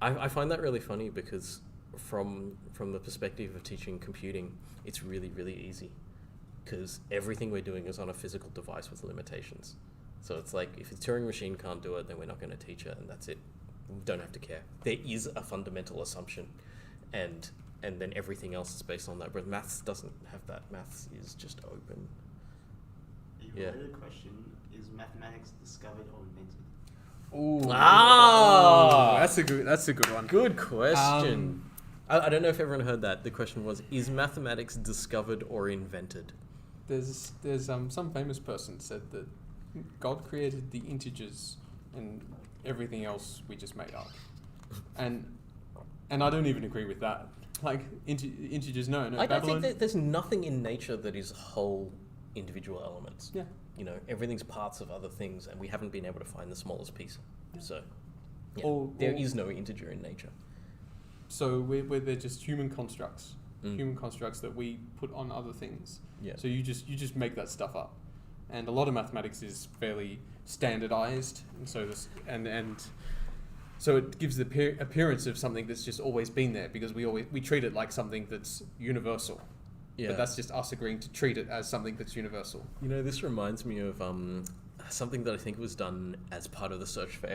I find that really funny because from the perspective of teaching computing, it's really, really easy because everything we're doing is on a physical device with limitations. So it's like if the Turing machine can't do it, then we're not going to teach it, and that's it. We don't have to care. There is a fundamental assumption, and then everything else is based on that. But maths doesn't have that. Maths is just open. A related question: is mathematics discovered or invented? Ooh. That's a good one. Good question. I don't know if everyone heard that. The question was, is mathematics discovered or invented? There's some famous person said that God created the integers and everything else we just made up. And I don't even agree with that. Like integers, no. I don't think that there's nothing in nature that is whole individual elements. Yeah. You know, everything's parts of other things, and we haven't been able to find the smallest piece. Yeah. So, there is no integer in nature. So they're just human constructs, human constructs that we put on other things. Yeah. So you just make that stuff up, and a lot of mathematics is fairly standardized, and so it gives the appearance of something that's just always been there because we treat it like something that's universal. Yeah. But that's just us agreeing to treat it as something that's universal. You know, this reminds me of something that I think was done as part of the search for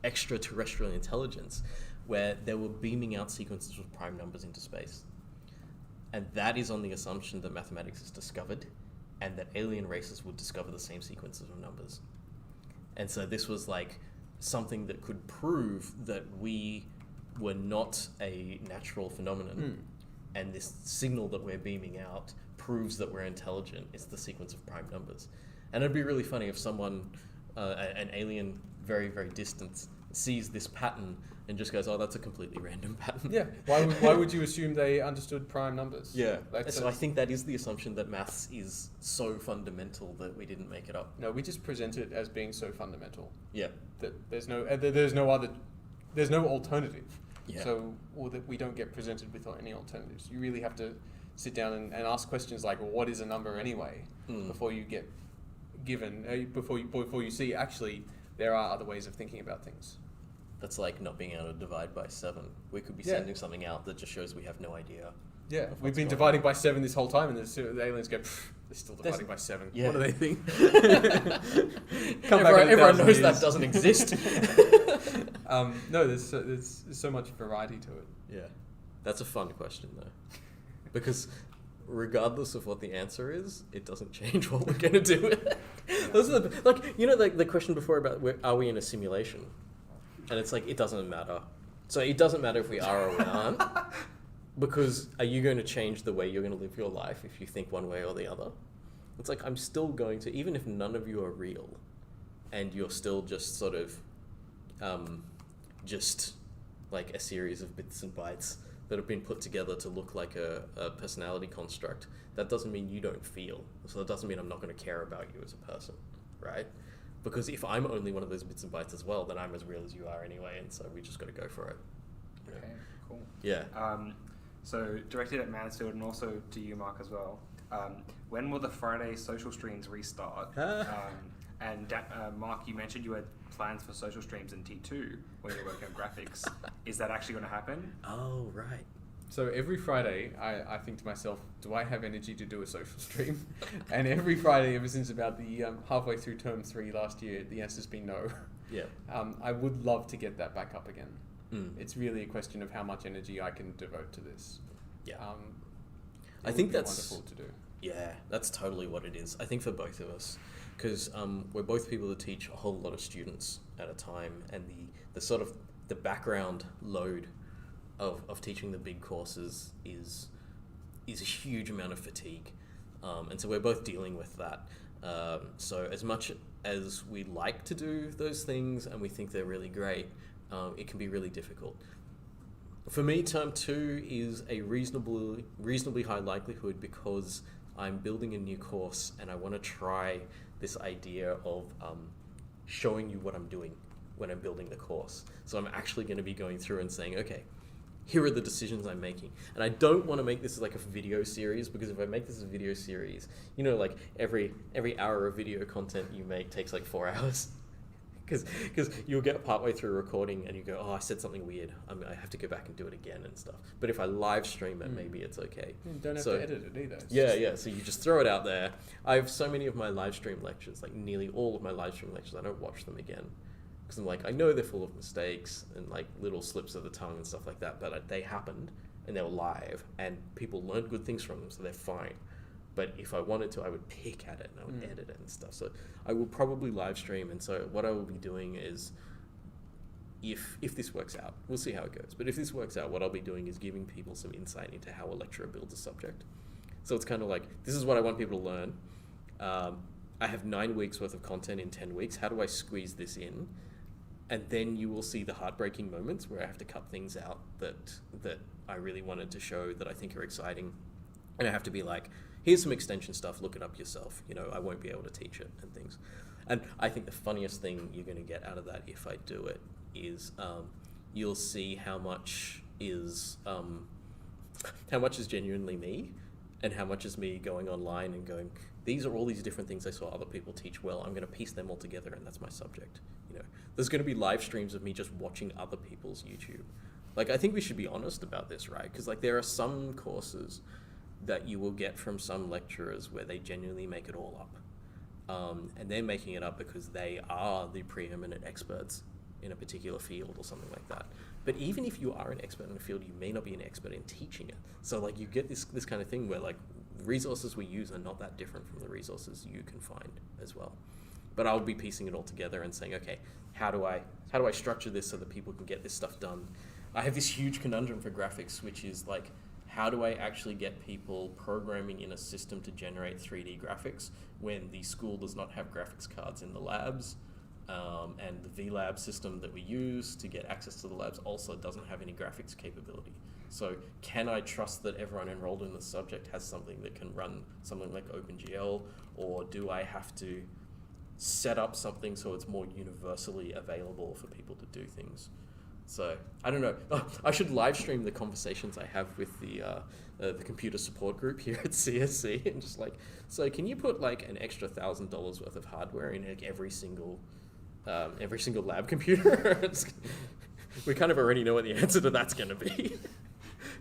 extraterrestrial intelligence, where they were beaming out sequences with prime numbers into space. And that is on the assumption that mathematics is discovered and that alien races would discover the same sequences of numbers. And so this was like something that could prove that we were not a natural phenomenon. And this signal that we're beaming out proves that we're intelligent. It's the sequence of prime numbers. And it'd be really funny if someone, an alien very, very distant, sees this pattern and just goes, oh, that's a completely random pattern. Yeah. Why would you assume they understood prime numbers? Yeah. So I think that is the assumption that maths is so fundamental that we didn't make it up. No, we just present it as being so fundamental. Yeah. That there's no alternative. Yeah. Or that we don't get presented with any alternatives. You really have to sit down and ask questions like, well, what is a number anyway? Before you get given, before you see actually there are other ways of thinking about things. That's like not being able to divide by 7. We could be sending something out that just shows we have no idea. Yeah, we've been dividing by 7 this whole time, and the aliens go, they're still dividing by 7. Yeah. What do they think? Everyone knows that doesn't exist. No, there's so much variety to it. Yeah, that's a fun question though, because regardless of what the answer is, it doesn't change what we're going to do with it. Those are the question before about are we in a simulation, and it's like it doesn't matter. So it doesn't matter if we are or we aren't, because are you going to change the way you're going to live your life if you think one way or the other? It's like I'm still going to, even if none of you are real, and you're still just sort of just like a series of bits and bytes that have been put together to look like a personality construct, that doesn't mean you don't feel. So that doesn't mean I'm not going to care about you as a person, right? Because if I'm only one of those bits and bytes as well, then I'm as real as you are anyway, and so we just got to go for it. Okay, cool. Yeah. So directed at Mansfield and also to you, Marc, as well. When will the Friday social streams restart? And Marc, you mentioned you had plans for social streams in T2 when you were working on graphics. Is that actually going to happen? Oh, right. So every Friday, I think to myself, do I have energy to do a social stream? And every Friday, ever since about the halfway through term 3 last year, the answer's been no. Yeah. I would love to get that back up again. Mm. It's really a question of how much energy I can devote to this. Yeah. It I think would be that's wonderful to do. Yeah, that's totally what it is. I think for both of us, because we're both people that teach a whole lot of students at a time, and the sort of the background load of teaching the big courses is a huge amount of fatigue, and so we're both dealing with that. So as much as we like to do those things and we think they're really great, it can be really difficult. For me, term 2 is a reasonably high likelihood because I'm building a new course and I want to try this idea of showing you what I'm doing when I'm building the course. So I'm actually going to be going through and saying, okay, here are the decisions I'm making. And I don't want to make this like a video series, because if I make this a video series, you know, like every hour of video content you make takes like 4 hours. Because you'll get partway through recording and you go, oh, I said something weird. I have to go back and do it again and stuff. But if I live stream it, maybe it's okay. You don't have to edit it either. It's Yeah. So you just throw it out there. I have so many of my live stream lectures, like nearly all of my live stream lectures, I don't watch them again. Because I'm like, I know they're full of mistakes and like little slips of the tongue and stuff like that, but they happened and they were live and people learned good things from them, so they're fine. But if I wanted to, I would pick at it and I would edit it and stuff. So I will probably live stream. And so what I will be doing is, if this works out, we'll see how it goes. But if this works out, what I'll be doing is giving people some insight into how a lecturer builds a subject. So it's kind of like, this is what I want people to learn. I have 9 weeks worth of content in 10 weeks. How do I squeeze this in? And then you will see the heartbreaking moments where I have to cut things out that I really wanted to show that I think are exciting. And I have to be like, here's some extension stuff, look it up yourself. You know, I won't be able to teach it and things. And I think the funniest thing you're going to get out of that if I do it is you'll see how much is genuinely me and how much is me going online and going, these are all these different things I saw other people teach well. I'm going to piece them all together and that's my subject. You know, there's going to be live streams of me just watching other people's YouTube. Like, I think we should be honest about this, right? Because like there are some courses that you will get from some lecturers where they genuinely make it all up. And they're making it up because they are the preeminent experts in a particular field or something like that. But even if you are an expert in a field, you may not be an expert in teaching it. So like you get this kind of thing where like resources we use are not that different from the resources you can find as well. But I'll be piecing it all together and saying, okay, how do I structure this so that people can get this stuff done? I have this huge conundrum for graphics, which is like, how do I actually get people programming in a system to generate 3D graphics when the school does not have graphics cards in the labs, and the VLab system that we use to get access to the labs also doesn't have any graphics capability. So can I trust that everyone enrolled in the subject has something that can run something like OpenGL, or do I have to set up something so it's more universally available for people to do things? So, I don't know. I should live stream the conversations I have with the computer support group here at CSC and just like, so can you put like an extra $1,000 worth of hardware in like every single lab computer? We kind of already know what the answer to that's going to be.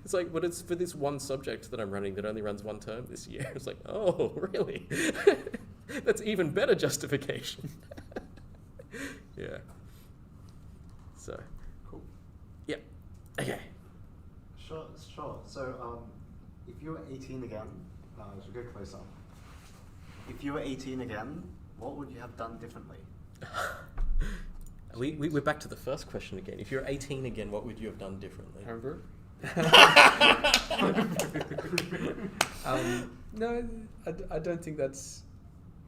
It's like, but it's for this one subject that I'm running that only runs 1 term this year. It's like, oh, really? That's even better justification. Yeah. So... Yep. Okay. Sure. So, if you were 18 again, should go closer. If you were 18 again, what would you have done differently? We're back to the first question again. If you're 18 again, what would you have done differently? Homebrew? No, I don't think that's...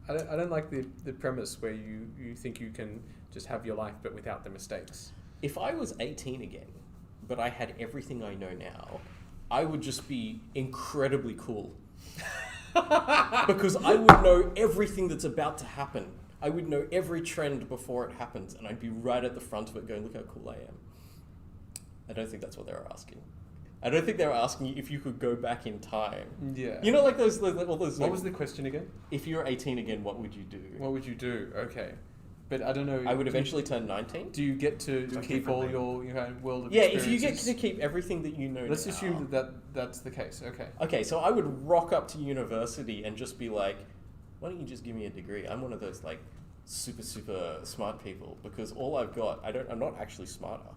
I don't like the premise where you think you can just have your life but without the mistakes. If I was 18 again, but I had everything I know now, I would just be incredibly cool. Because I would know everything that's about to happen. I would know every trend before it happens, and I'd be right at the front of it going, look how cool I am. I don't think that's what they were asking. I don't think they were asking you if you could go back in time. Yeah. You know, like all those... What was the question again? If you were 18 again, what would you do? What would you do? Okay. But I don't know. I would eventually turn 19. Do you get to keep all your world of Yeah, experiences? if you get to keep everything that you know Let's now. assume that's the case. Okay. Okay, so I would rock up to university and just be like, why don't you just give me a degree? I'm one of those like super smart people, because all I've got, I'm not actually smarter,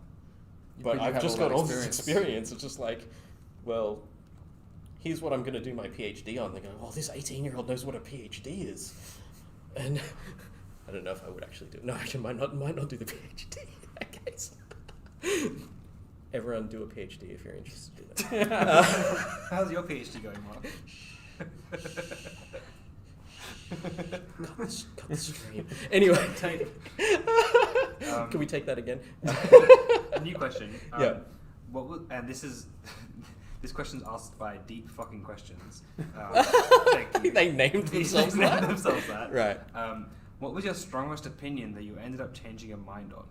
But but you I've have just all got that all this experience. It's just like, well, here's what I'm going to do my PhD on. They go, oh, this 18-year-old knows what a PhD is, and I don't know if I would actually do it. No, I might not do the PhD in that case. Everyone do a PhD if you're interested in it. How's your PhD going, Mark? Cut the stream. Anyway, can we take that again? A new question. Yeah. What was, and this question's asked by Deep Fucking Questions. Thank you. They named themselves Named that. themselves that. Right. What was your strongest opinion that you ended up changing your mind on?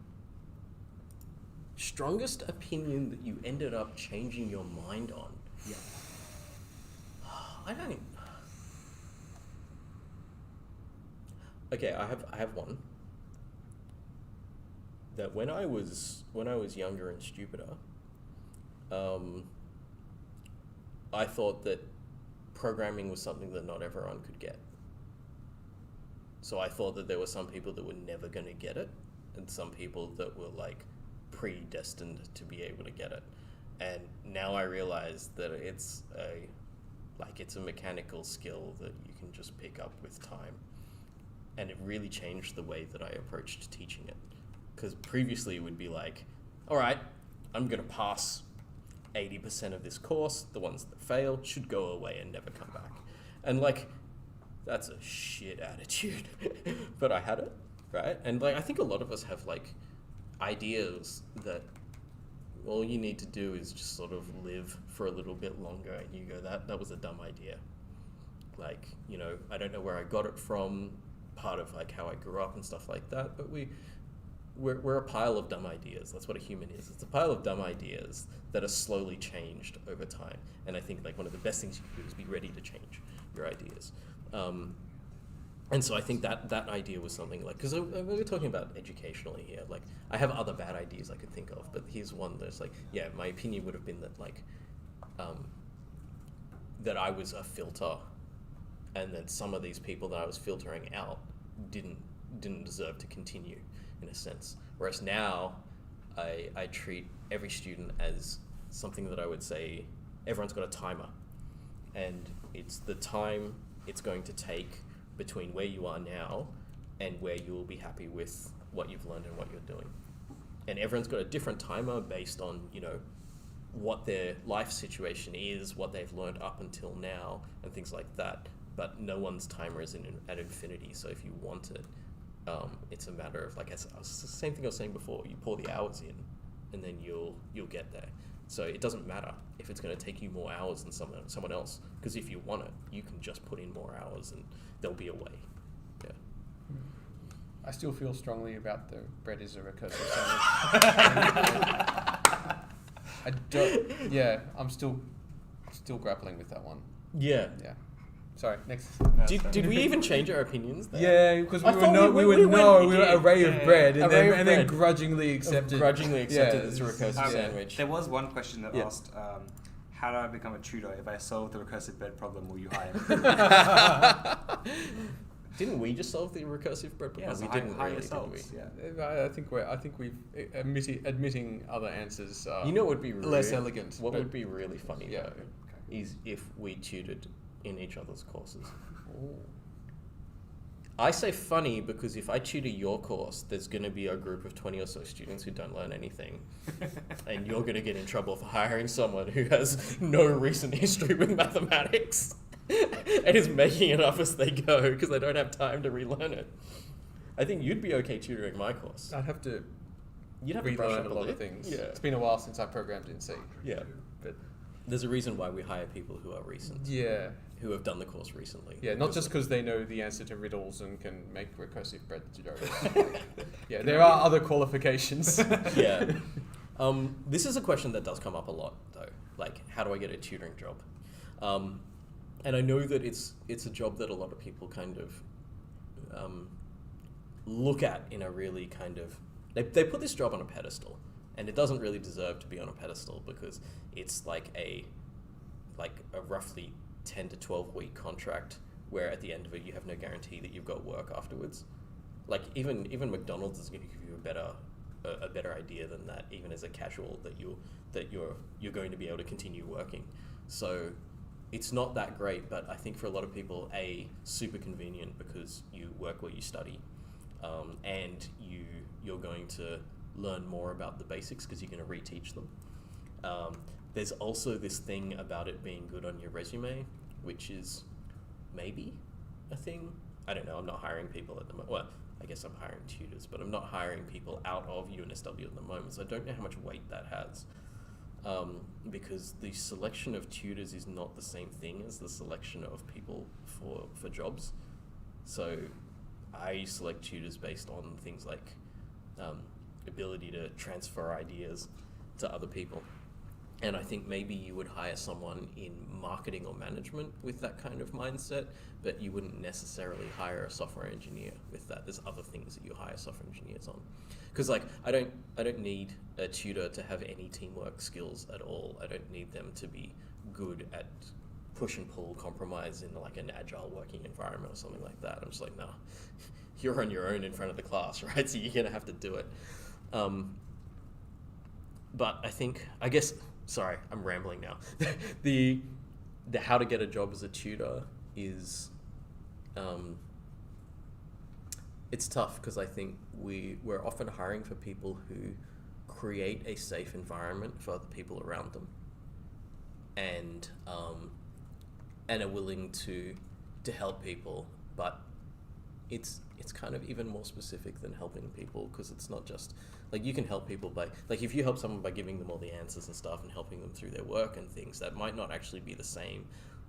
Strongest opinion that you ended up changing your mind on? Yeah. I don't. Okay, I have one. That when I was younger and stupider, I thought that programming was something that not everyone could get. So I thought that there were some people that were never going to get it, and some people that were like predestined to be able to get it. And now I realize that it's a mechanical skill that you can just pick up with time. And it really changed the way that I approached teaching it. Because previously it would be like, all right, I'm going to pass 80% of this course. The ones that fail should go away and never come back. And like, that's a shit attitude. But I had it, right? And like, I think a lot of us have like ideas that all you need to do is just sort of live for a little bit longer, and you go, that was a dumb idea. Like, you know, I don't know where I got it from, part of like how I grew up and stuff like that, but we're a pile of dumb ideas. That's what a human is. It's a pile of dumb ideas that are slowly changed over time. And I think like one of the best things you can do is be ready to change your ideas. And so I think that idea was something like, because we're talking about educationally here, like I have other bad ideas I could think of, but here's one that's like, yeah, my opinion would have been that like, that I was a filter, and that some of these people that I was filtering out didn't deserve to continue, in a sense. Whereas now, I treat every student as something that I would say, everyone's got a timer, and it's the time it's going to take between where you are now and where you will be happy with what you've learned and what you're doing. And everyone's got a different timer based on, you know, what their life situation is, what they've learned up until now, and things like that. But no one's timer is at infinity, so if you want it, it's a matter of, like, it's the same thing I was saying before, you pour the hours in, and then you'll get there. So it doesn't matter if it's going to take you more hours than someone else, because if you want it, you can just put in more hours and there'll be a way. Yeah. I still feel strongly about the bread is a recursive sandwich. I don't. Yeah, I'm still grappling with that one. Yeah. Yeah. Sorry. Next. Did we even change our opinions there? Yeah, because I we thought were we an array of bread, and Array of then bread. grudgingly accepted. It's a recursive Um, sandwich. There was one question that Yeah. asked, how do I become a tutor? If I solve the recursive bread problem, will you hire me? Didn't we just solve the recursive bread problem? Yeah, so we didn't hire really, yourselves. did we? I think we've admitting other answers. You know what would be less elegant. What but- would be really funny Yeah. though, is if we tutored in each other's courses. Ooh. I say funny because if I tutor your course, there's going to be a group of 20 or so students who don't learn anything. And you're going to get in trouble for hiring someone who has no recent history with mathematics and is making it up as they go because they don't have time to relearn it. I think you'd be okay tutoring my course. I'd have to You'd have to brush relearn up a lot bit. of things. Yeah. It's been a while since I programmed in C. Yeah. But There's a reason why we hire people who are recent, yeah. who have done the course recently. Yeah, not just because they know the answer to riddles and can make recursive bread tutorials. Yeah, there are other qualifications. Yeah. This is a question that does come up a lot, though. Like, how do I get a tutoring job? And I know that it's a job that a lot of people kind of look at in a really kind of... They put this job on a pedestal, and it doesn't really deserve to be on a pedestal because it's like a roughly 10 to 12 week contract where at the end of it you have no guarantee that you've got work afterwards. like even McDonald's is going to give you a better idea than that, even as a casual, that you're going to be able to continue working. So it's not that great, but I think for a lot of people, super convenient because you work where you study, and you're going to learn more about the basics because you're going to reteach them. There's also this thing about it being good on your resume, which is maybe a thing. I don't know. I'm not hiring people at the moment. Well, I guess I'm hiring tutors, but I'm not hiring people out of UNSW at the moment, so I don't know how much weight that has. Because the selection of tutors is not the same thing as the selection of people for jobs. So I select tutors based on things like ability to transfer ideas to other people. And I think maybe you would hire someone in marketing or management with that kind of mindset, but you wouldn't necessarily hire a software engineer with that. There's other things that you hire software engineers on. Because like I don't need a tutor to have any teamwork skills at all. I don't need them to be good at push and pull compromise in like an agile working environment or something like that. I'm just like, no, you're on your own in front of the class, right? So you're gonna have to do it. But I guess, sorry, I'm rambling now. the how to get a job as a tutor is, it's tough because I think we're often hiring for people who create a safe environment for other people around them, and are willing to help people, but it's kind of even more specific than helping people, because it's not just like you can help people by, like, if you help someone by giving them all the answers and stuff and helping them through their work and things, that might not actually be the same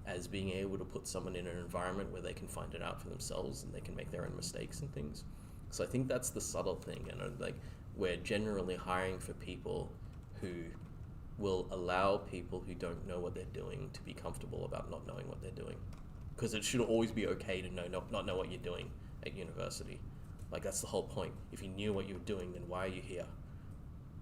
as being able to put someone in an environment where they can find it out for themselves and they can make their own mistakes and things. So I think that's the subtle thing, and like we're generally hiring for people who will allow people who don't know what they're doing to be comfortable about not knowing what they're doing, because it should always be okay to not know what you're doing at university. Like, that's the whole point. If you knew what you were doing, then why are you here?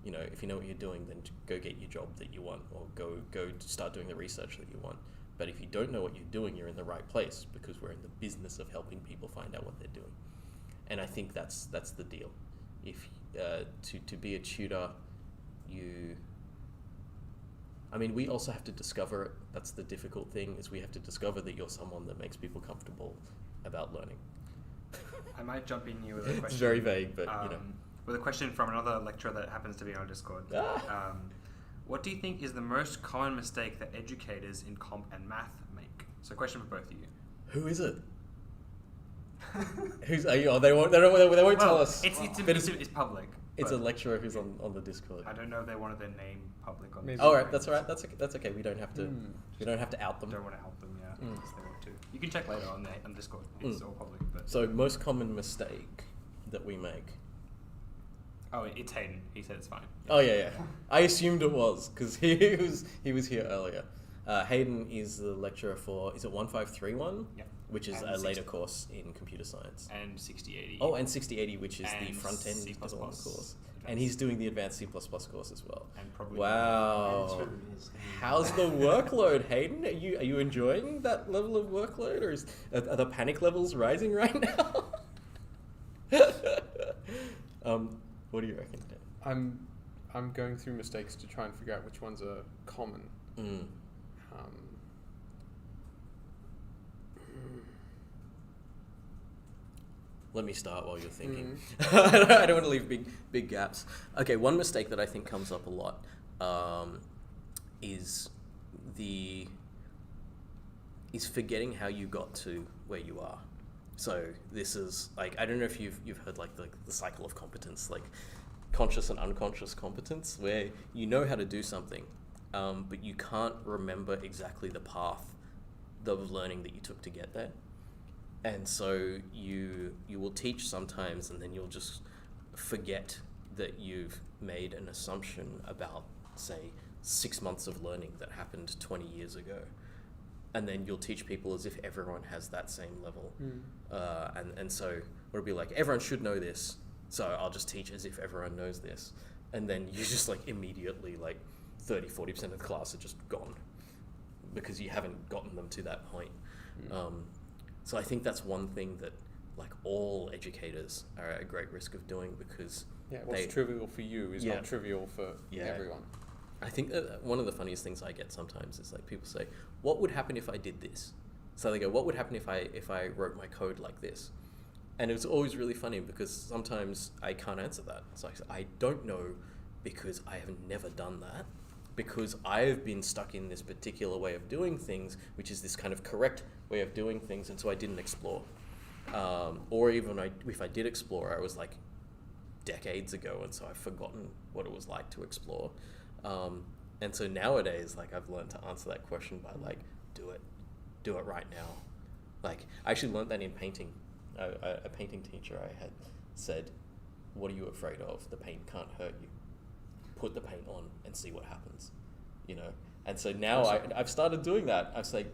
You know, if you know what you're doing, then go get your job that you want, or go start doing the research that you want. But if you don't know what you're doing, you're in the right place, because we're in the business of helping people find out what they're doing. And I think that's the deal. If to be a tutor, we also have to discover it. That's the difficult thing, is we have to discover that you're someone that makes people comfortable about learning. I might jump in here with a question. It's very vague, but with a question from another lecturer that happens to be on Discord. What do you think is the most common mistake that educators in comp and math make? So, question for both of you. Who is it? Who's? Are you? Oh, they won't tell us. It's public. It's a lecturer who's on the Discord. I don't know if they wanted their name public on. Oh, right, that's all right. That's okay. We don't have to. We don't have to out them. Don't want to out them. Yeah, if they want to. You can check later on Discord. It's all public. But so, most common mistake that we make. Oh, it's Hayden. He said it's fine. Oh yeah. I assumed it was, because he was here earlier. Hayden is the lecturer for, is it 1531? Yeah. Which is a later course in computer science. And 6080. Oh, and 6080, which is the front end C++ course. And he's doing the advanced C++ course as well. And probably wow. How's the workload, Hayden? Are you enjoying that level of workload, or are the panic levels rising right now? What do you reckon, Dan? I'm going through mistakes to try and figure out which ones are common. Let me start while you're thinking. I don't want to leave big gaps. Okay, one mistake that I think comes up a lot is forgetting how you got to where you are. So this is like, I don't know if you've heard like the cycle of competence, like conscious and unconscious competence, where you know how to do something, but you can't remember exactly the path of learning that you took to get there. And so you will teach sometimes, and then you'll just forget that you've made an assumption about, say, 6 months of learning that happened 20 years ago. And then you'll teach people as if everyone has that same level. And so it'll be like, everyone should know this, so I'll just teach as if everyone knows this. And then you just like immediately, like 30-40% of the class are just gone because you haven't gotten them to that point. So I think that's one thing that like all educators are at a great risk of doing, because what's trivial for you is Yeah. not trivial for Yeah. everyone. I think that one of the funniest things I get sometimes is like people say, what would happen if I did this? So they go, what would happen if I wrote my code like this? And it's always really funny because sometimes I can't answer that. It's like, I don't know, because I have never done that, because I have been stuck in this particular way of doing things, which is this kind of correct way of doing things, and so I didn't explore. Or even if I did explore, I was like decades ago, and so I've forgotten what it was like to explore. And so nowadays, like, I've learned to answer that question by like, do it right now. Like, I actually learned that in painting. A painting teacher I had said, what are you afraid of? The paint can't hurt you. Put the paint on and see what happens, you know? And so now I've started doing that. I say,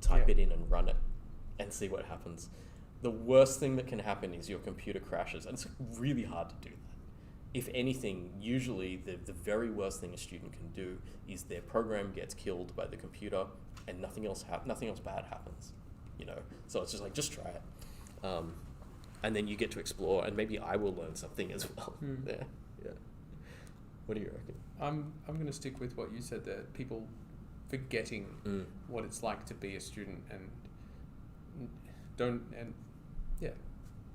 type it in and run it and see what happens. The worst thing that can happen is your computer crashes, and it's really hard to do that. If anything, usually the very worst thing a student can do is their program gets killed by the computer and nothing else bad happens, you know? So it's just like, just try it. And then you get to explore, and maybe I will learn something as well. Yeah. What do you reckon? I'm going to stick with what you said there. People forgetting what it's like to be a student, and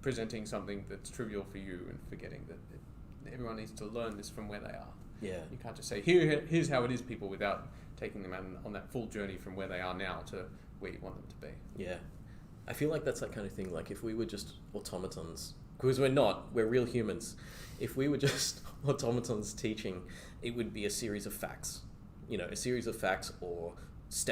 presenting something that's trivial for you, and forgetting that everyone needs to learn this from where they are. Yeah. You can't just say, here's how it is, people, without taking them on that full journey from where they are now to where you want them to be. Yeah. I feel like that's that kind of thing, like if we were just automatons, because we're not, we're real humans. If we were just automatons teaching, it would be a series of facts, you know, a series of facts or